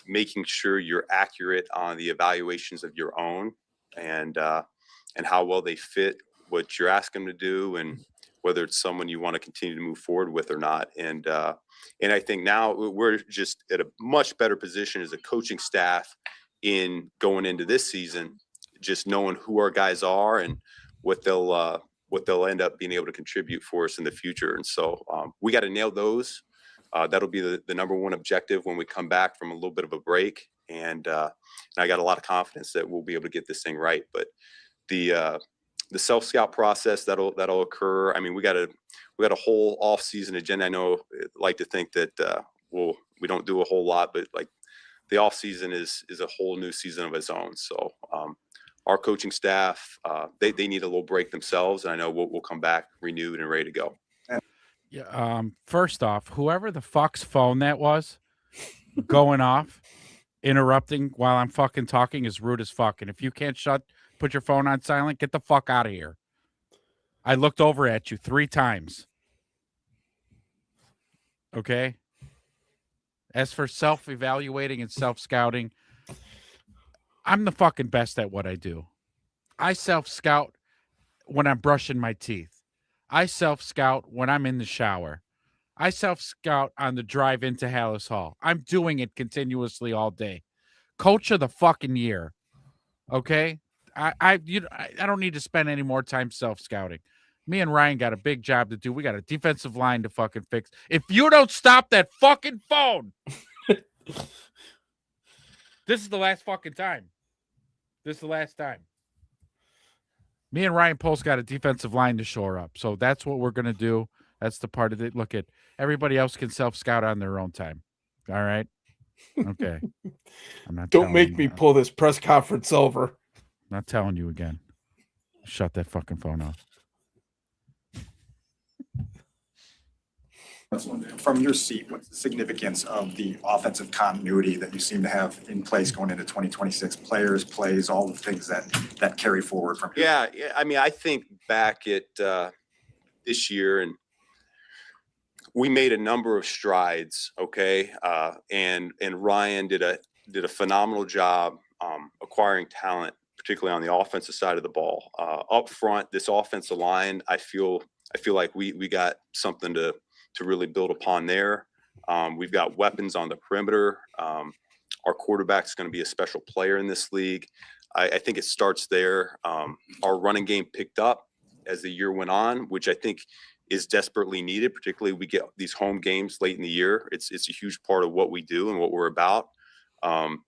making sure you're accurate on the evaluations of your own and how well they fit what you're asking them to do and whether it's someone you want to continue to move forward with or not. And I think now we're just at a much better position as a coaching staff in going into this season, just knowing who our guys are and what they'll end up being able to contribute for us in the future. And so we got to nail those. That'll be the number one objective when we come back from a little bit of a break. And I got a lot of confidence that we'll be able to get this thing right. But the self-scout process that'll occur. I mean, we got a whole off-season agenda. I know I like to think that we don't do a whole lot, but like the off-season is a whole new season of its own. So our coaching staff, they need a little break themselves, and I know we'll come back renewed and ready to go. Yeah. First off, whoever the fuck's phone that was going off, interrupting while I'm fucking talking is rude as fuck. And if you can't put your phone on silent, get the fuck out of here. I looked over at you 3 times. Okay? As for self-evaluating and self-scouting, I'm the fucking best at what I do. I self-scout when I'm brushing my teeth. I self-scout when I'm in the shower. I self-scout on the drive into Hallis Hall. I'm doing it continuously all day. Coach of the fucking year. Okay? I don't need to spend any more time self-scouting. Me and Ryan got a big job to do. We got a defensive line to fucking fix. If you don't stop that fucking phone, this is the last fucking time. This is the last time. Me and Ryan Poles got a defensive line to shore up. So that's what we're going to do. That's the part of it. Look at everybody else can self-scout on their own time. All right? Okay. I'm not. Don't make me pull this press conference over. I'm not telling you again. Shut that fucking phone off. From your seat, what's the significance of the offensive continuity that you seem to have in place going into 2026? Players, plays, all the things that carry forward from here. Yeah. I mean, I think back at this year, and we made a number of strides. Okay, and Ryan did a phenomenal job acquiring talent, particularly on the offensive side of the ball. Up front, this offensive line, I feel like we got something to really build upon there. We've got weapons on the perimeter. Our quarterback's going to be a special player in this league. I think it starts there. Our running game picked up as the year went on, which I think is desperately needed. Particularly, we get these home games late in the year. It's a huge part of what we do and what we're about. And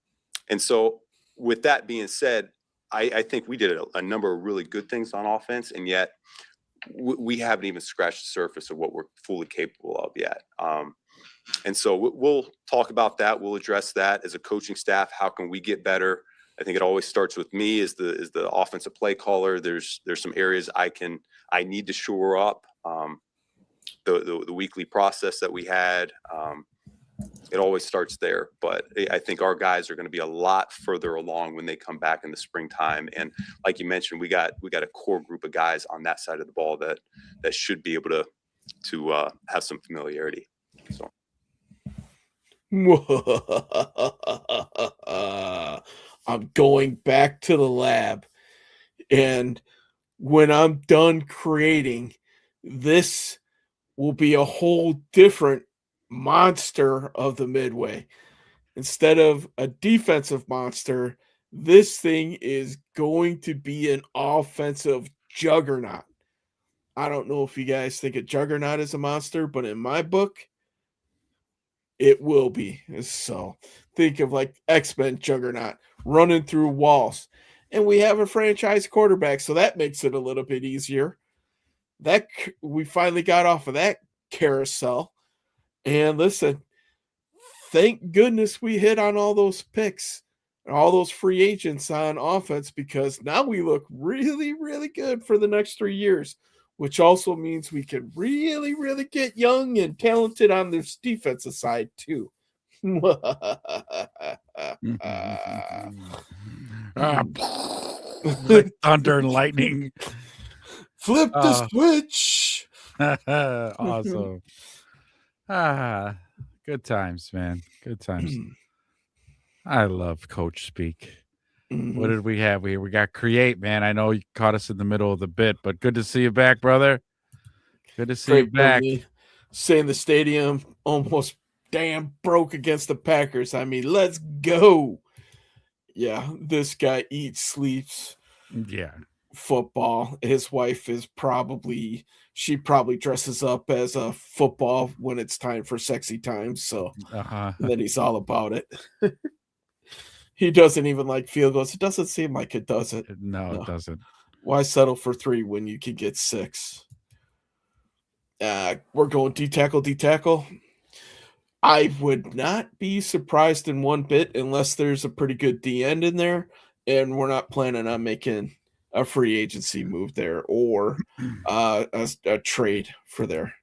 so, with that being said, I think we did a number of really good things on offense, and yet we haven't even scratched the surface of what we're fully capable of yet. And so we'll talk about that. We'll address that as a coaching staff. How can we get better? I think it always starts with me as the offensive play caller. There's some areas I need to shore up. The weekly process that we had, it always starts there. But I think our guys are going to be a lot further along when they come back in the springtime. And like you mentioned, we got a core group of guys on that side of the ball that should be able to have some familiarity. So. I'm going back to the lab, and when I'm done creating, this will be a whole different monster of the Midway. Instead of a defensive monster, this thing is going to be an offensive juggernaut. I don't know if you guys think a juggernaut is a monster, but in my book, it will be. So think of like X-Men juggernaut running through walls. And we have a franchise quarterback, so that makes it a little bit easier. That we finally got off of that carousel. And listen, thank goodness we hit on all those picks and all those free agents on offense, because now we look really, really good for the next 3 years, which also means we can really, really get young and talented on this defensive side too. Like thunder and lightning. Flip the switch. Awesome. Good times, man. Good times. I love coach speak. What did we have? We got create, man. I know you caught us in the middle of the bit, but good to see you back, brother. Good to see you back. Saying the stadium almost damn broke against the Packers. I mean, let's go. Yeah, this guy eats, sleeps. Yeah. Football. His wife is she probably dresses up as a football when it's time for sexy time. So then he's all about it. He doesn't even like field goals. It doesn't seem like it does it. No, it doesn't. Why settle for 3 when you can get 6? We're going D-tackle. I would not be surprised in one bit unless there's a pretty good D end in there, and we're not planning on making a free agency move there or a trade for their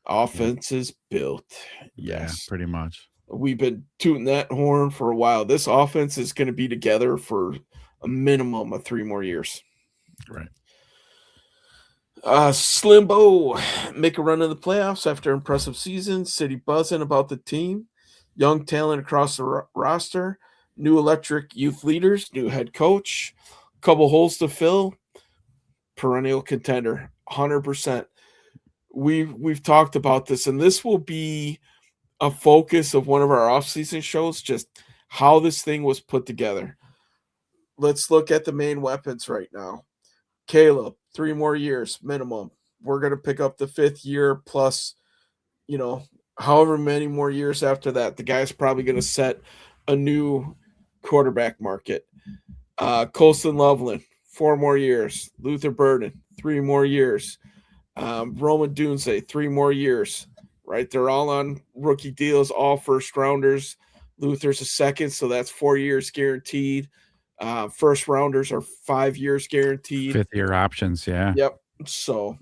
offense is built. Yes, yeah, pretty much. We've been tooting that horn for a while. This offense is going to be together for a minimum of 3 more years. Right. Slimbo make a run in the playoffs after impressive season. City buzzing about the team. Young talent across the roster. New electric youth leaders. New head coach. Couple holes to fill. Perennial contender. 100%. We've talked about this, and this will be a focus of one of our off-season shows, just how this thing was put together. Let's look at the main weapons right now. Caleb, 3 more years minimum. We're going to pick up the 5th year plus, however many more years after that. The guy's probably going to set a new quarterback market. Colston Loveland, 4 more years. Luther Burden, 3 more years. Roman Dunze, 3 more years. Right, they're all on rookie deals, all first rounders. Luther's a second, so that's 4 years guaranteed. First rounders are 5 years guaranteed. 5th year options, yeah. Yep. So,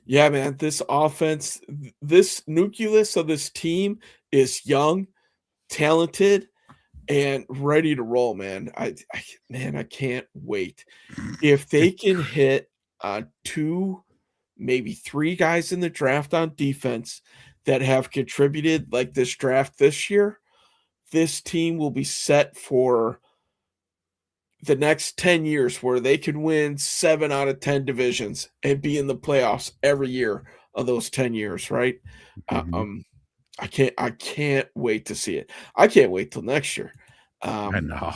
Yeah, man, this offense, this nucleus of this team is young, talented, and ready to roll, man. Man, I can't wait. If they can hit 2, maybe 3 guys in the draft on defense that have contributed like this draft this year, this team will be set for the next 10 years where they can win 7 out of 10 divisions and be in the playoffs every year of those 10 years, right? Mhm. I can't wait to see it. I can't wait till next year. I know.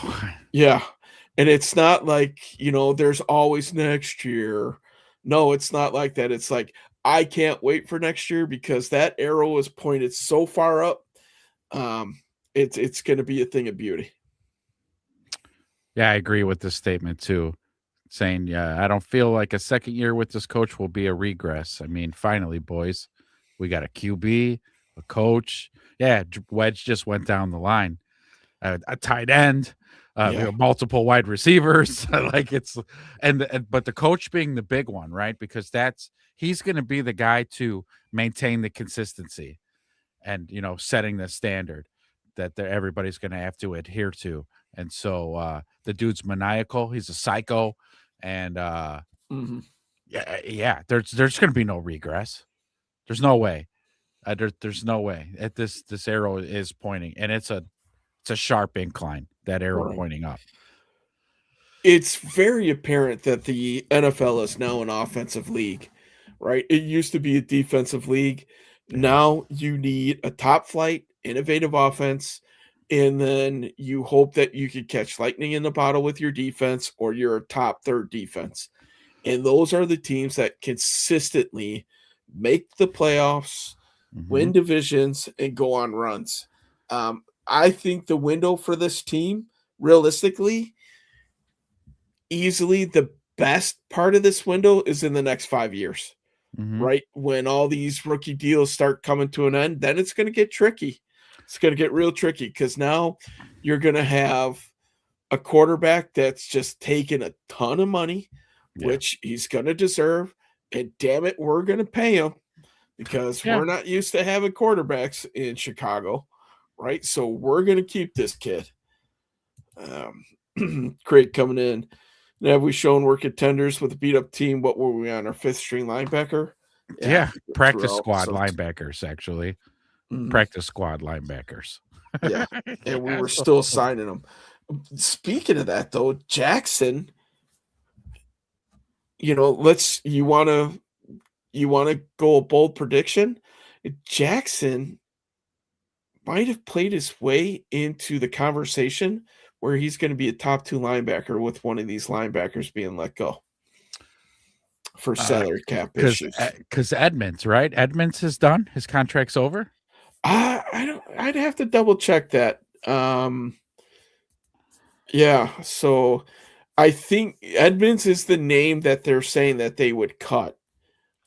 Yeah. And it's not like, there's always next year. No, it's not like that. It's like I can't wait for next year because that arrow is pointed so far up. It's going to be a thing of beauty. Yeah, I agree with this statement too. Saying, yeah, I don't feel like a second year with this coach will be a regress. I mean, finally, boys, we got a QB, a coach. Yeah, Wedge just went down the line. A tight end, Yeah. multiple wide receivers. Like but the coach being the big one, right? Because he's going to be the guy to maintain the consistency and setting the standard that everybody's going to have to adhere to. And so the dude's maniacal. He's a psycho, and Mhm. yeah. There's going to be no regress. There's no way. There's no way. This arrow is pointing, and it's a sharp incline. That arrow Right. pointing up. It's very apparent that the NFL is now an offensive league, right? It used to be a defensive league. Now you need a top flight, innovative offense, and then you hope that you could catch lightning in the bottle with your defense or you're a top third defense. And those are the teams that consistently make the playoffs, win Mhm. divisions, and go on runs. I think the window for this team, realistically, easily the best part of this window is in the next 5 years, Mhm. right? When all these rookie deals start coming to an end, then it's going to get tricky. It's going to get real tricky because now you're going to have a quarterback that's just taking a ton of money, Yeah. which he's going to deserve. And damn it, we're going to pay him because Yeah. we're not used to having quarterbacks in Chicago, right? So we're going to keep this kid. Craig coming in. Now, have we shown we're contenders with a beat up team? What were we on our 5th string linebacker? Yeah. Practice throughout, squad so- linebackers, actually. Mhm. Practice squad linebackers. Yeah. And we Yeah, were so- still signing them. Speaking of that, though, Jackson, you want to go a bold prediction? Jackson might have played his way into the conversation where he's going to be a top 2 linebacker with one of these linebackers being let go for salary cap issues. Because Edmonds, right? Edmonds is done. His contract's over. I don't. I'd have to double check that. Yeah. So I think Edmonds is the name that they're saying that they would cut.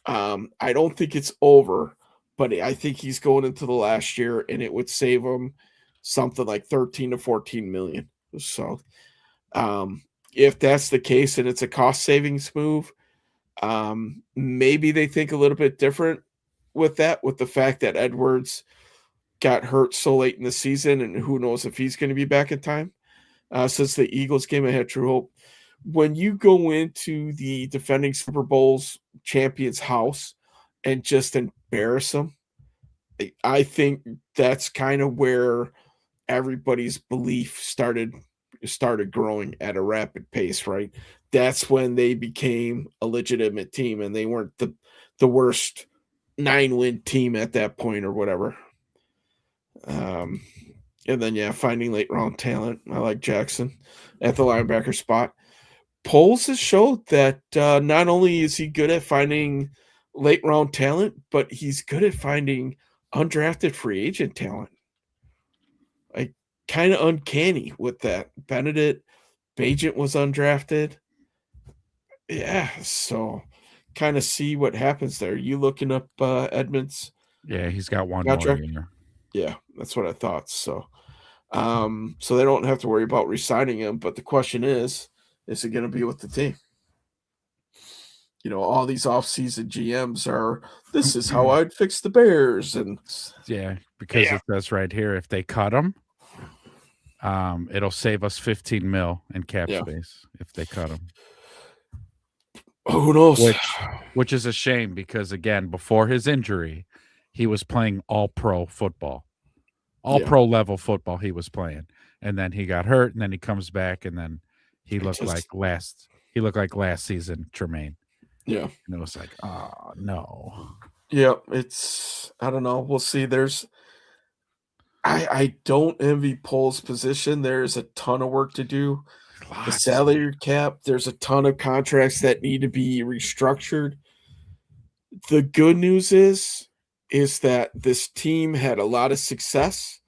I don't think it's over, but I think he's going into the last year, and it would save him something like 13 to 14 million. So, if that's the case and it's a cost savings move, maybe they think a little bit different with that, with the fact that Edwards got hurt so late in the season, and who knows if he's going to be back in time. Since the Eagles game, I had true hope. When you go into the defending Super Bowls champions house and just embarrass them, I think that's kind of where everybody's belief started growing at a rapid pace, right? That's when they became a legitimate team and they weren't the worst 9-win team at that point or whatever. And then finding late round talent. I like Jackson at the linebacker spot. Polls has showed that not only is he good at finding late round talent, but he's good at finding undrafted free agent talent. Like, kind of uncanny with that. Benedict Bagent was undrafted. Yeah, so kind of see what happens there. You looking up Edmonds? Yeah, he's got one Contract? more year. Yeah, that's what I thought. So they don't have to worry about re-signing him. But the question is it going to be with the team? all these offseason GMs are, this is how I'd fix the Bears. And Yeah, because Yeah. it says right here, if they cut him, it'll save us 15 mil in cap Yeah. space if they cut him. Who knows? Which is a shame because, again, before his injury, he was playing all pro football. All pro level football he was playing. And then he got hurt, and then he comes back, and then he looked like last season Tremaine. Yeah. And it was like, oh no. Yeah, I don't know. We'll see. I don't envy Pole's position. There's a ton of work to do. The salary cap, there's a ton of contracts that need to be restructured. The good news is that this team had a lot of success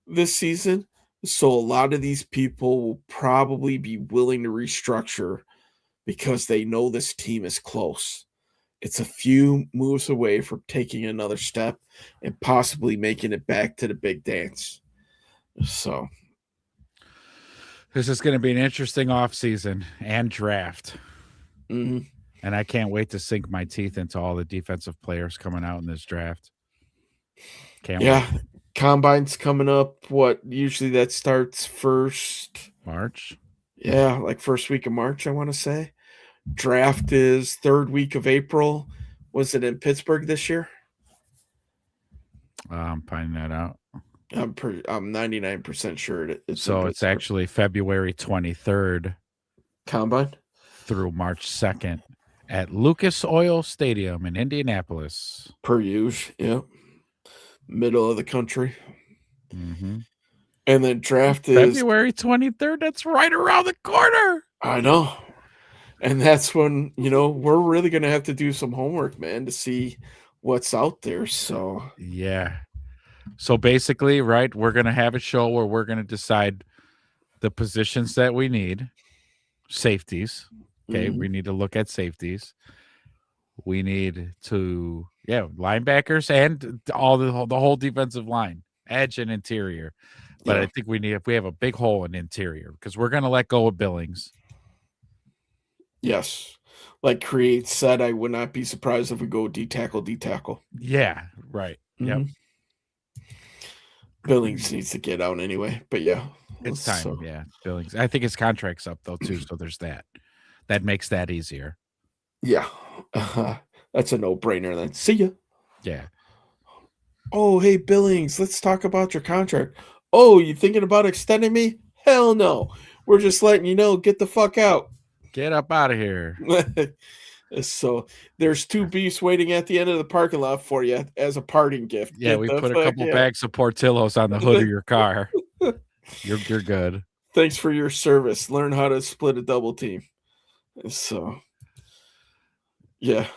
this season. So a lot of these people will probably be willing to restructure because they know this team is close. It's a few moves away from taking another step and possibly making it back to the big dance. So this is going to be an interesting offseason and draft. Mm-hmm. And I can't wait to sink my teeth into all the defensive players coming out in this draft. Can't wait. Combine's coming up. Usually that starts first March. Yeah, like first week of March, I want to say. Draft is third week of April. Was it in Pittsburgh this year? I'm finding that out. I'm 99% sure it's actually February 23rd. Combine through March 2nd at Lucas Oil Stadium in Indianapolis. Per usual, yep. Middle of the country. Mm-hmm. And then draft is February 23rd. That's right around the corner. I know. And that's when, we're really going to have to do some homework, man, to see what's out there. So, yeah. So basically, right, we're going to have a show where we're going to decide the positions that we need. Safeties. Okay. Mm-hmm. We need to look at safeties. We need to, linebackers and all the whole defensive line, edge and interior. But I think if we have a big hole in interior, because we're going to let go of Billings. Yes. Like Create said, I would not be surprised if we go D-tackle. Yeah, right. Mm-hmm. Yep. Billings needs to get out anyway, but yeah. It's time. So. Yeah, Billings. I think his contract's up though too, so there's that. That makes that easier. Yeah. That's a no-brainer then. See ya. Yeah. Oh, hey, Billings, let's talk about your contract. Oh, you thinking about extending me? Hell no. We're just letting you know, get the fuck out. Get up out of here. So there's 2 beefs waiting at the end of the parking lot for you as a parting gift. Yeah, we put a couple bags of Portillos on the hood of your car. You're good. Thanks for your service. Learn how to split a double team. So, yeah.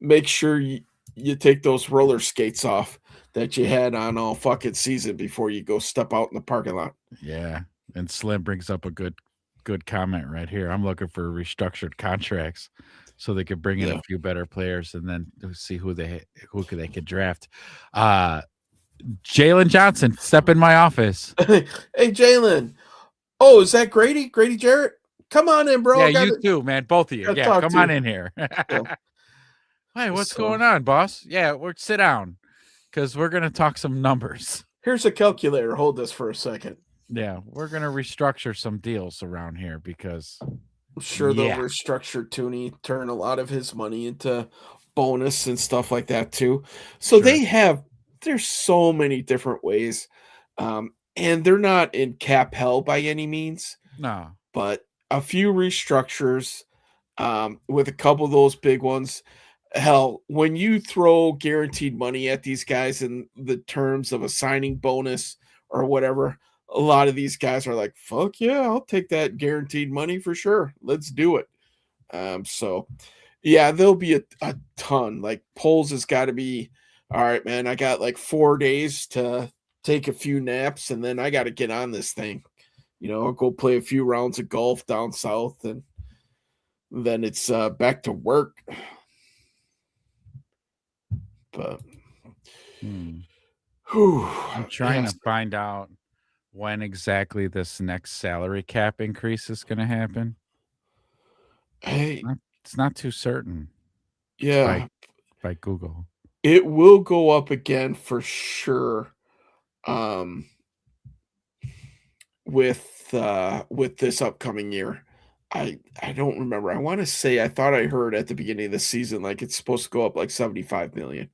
Make sure you take those roller skates off that you had on all fucking season before you go step out in the parking lot. Yeah. And Slim brings up a good comment right here. I'm looking for restructured contracts so they could bring in a few better players and then see who they could draft. Jalen Johnson, step in my office. Hey, Jalen. Oh, is that Grady? Grady Jarrett? Come on in, bro. Yeah, you too, man. Both of you. Yeah, come on in here. Hey, what's going on, boss? Yeah, sit down because we're going to talk some numbers. Here's a calculator. Hold this for a second. Yeah, we're going to restructure some deals around here because I'm sure they'll restructure Tooney, turn a lot of his money into bonus and stuff like that too. So there's so many different ways. And they're not in cap hell by any means. No. But a few restructures with a couple of those big ones. Hell, when you throw guaranteed money at these guys in the terms of a signing bonus or whatever, a lot of these guys are like, fuck yeah, I'll take that guaranteed money for sure. Let's do it. So, yeah, there'll be a ton. Like, Poles has got to be, all right, man, I got like 4 days to take a few naps, and then I got to get on this thing. I'll go play a few rounds of golf down south, and then it's back to work. But I'm trying to find out when exactly this next salary cap increase is going to happen. Hey, It's not too certain Yeah, by Google. it will go up again for sure. With this upcoming year. I don't remember. I want to say I thought I heard at the beginning of the season like it's supposed to go up like 75 million.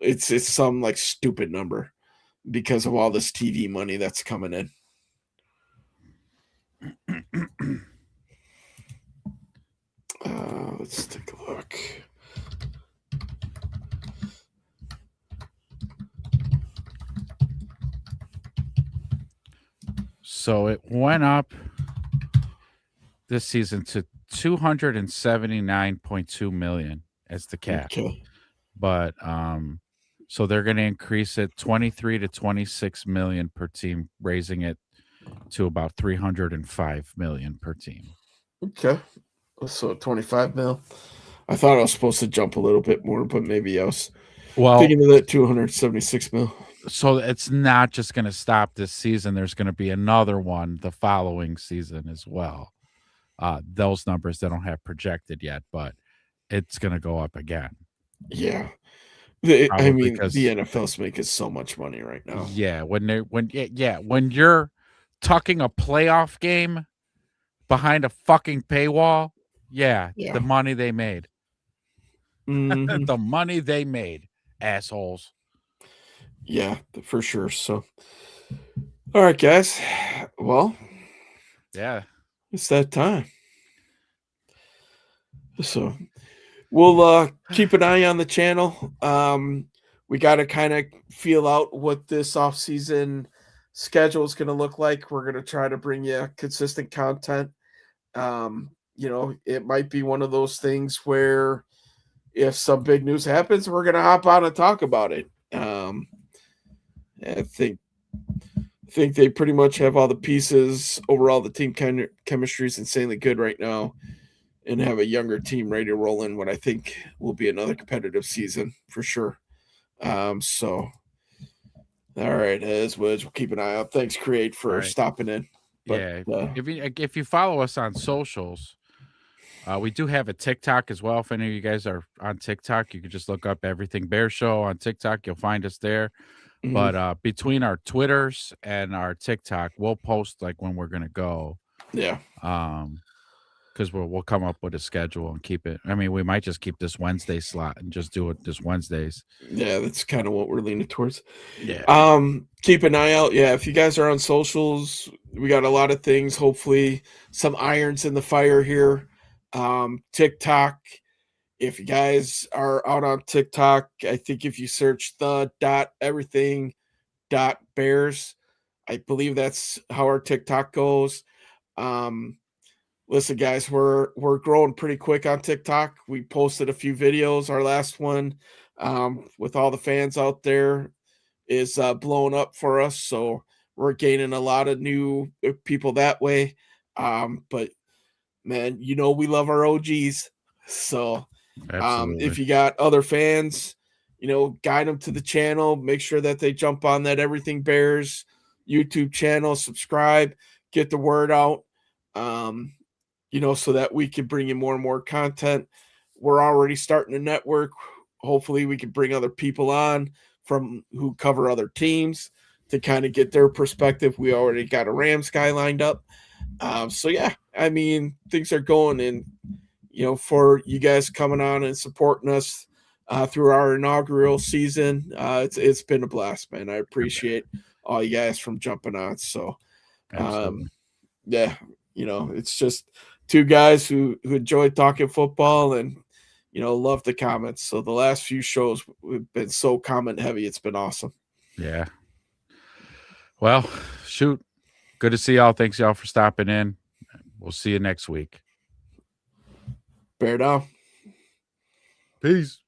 It's some like stupid number because of all this TV money that's coming in. Let's take a look. So it went up this season to 279.2 million as the cap. Okay. But so they're going to increase it 23 to 26 million per team, raising it to about 305 million per team. Okay. So 25 mil. I thought I was supposed to jump a little bit more, but maybe I was thinking of that 276 mil. So it's not just going to stop this season. There's going to be another one the following season as well. Those numbers they don't have projected yet, but it's going to go up again. Yeah. I Probably mean, because- the NFL's making so much money right now. Yeah, when you're tucking a playoff game behind a fucking paywall, Yeah. the money they made. Mhm. The money they made, assholes. Yeah, for sure. So, all right, guys. Well, Yeah. it's that time. So, we'll keep an eye on the channel. We got to kind of feel out what this off-season schedule is going to look like. We're going to try to bring you consistent content. It might be one of those things where if some big news happens, we're going to hop on and talk about it. I think they pretty much have all the pieces. Overall, the team chemistry is insanely good right now, and have a younger team ready to roll in what I think will be another competitive season for sure. So, all right, as was, we'll keep an eye out. Thanks, Create, for stopping in. But, if you follow us on socials, we do have a TikTok as well. If any of you guys are on TikTok, you can just look up Everything Bear Show on TikTok. You'll find us there. Mhm. But between our Twitters and our TikTok, we'll post like when we're gonna go. Yeah. Because we'll come up with a schedule and keep it. I mean, we might just keep this Wednesday slot and just do it this Wednesdays. Yeah, that's kind of what we're leaning towards. Yeah. Keep an eye out. Yeah, if you guys are on socials, we got a lot of things. Hopefully, some irons in the fire here. TikTok. If you guys are out on TikTok, I think if you search the.everything.bears, I believe that's how our TikTok goes. Listen, guys, we're growing pretty quick on TikTok. We posted a few videos. Our last one, with all the fans out there, is blowing up for us. So we're gaining a lot of new people that way. But man, we love our OGs. So if you got other fans, guide them to the channel. Make sure that they jump on that Everything Bears YouTube channel, subscribe, get the word out. So that we can bring you more and more content. We're already starting a network. Hopefully we can bring other people on from who cover other teams to kind of get their perspective. We already got a Rams guy lined up. So yeah, I mean, things are going, and for you guys coming on and supporting us through our inaugural season, it's been a blast, man. I appreciate all you guys from jumping on. So yeah, it's just two guys who enjoy talking football and love the comments. So the last few shows we've been so comment heavy. It's been awesome. Yeah. Well, shoot. Good to see y'all. Thanks y'all for stopping in. We'll see you next week. Bear down. Peace.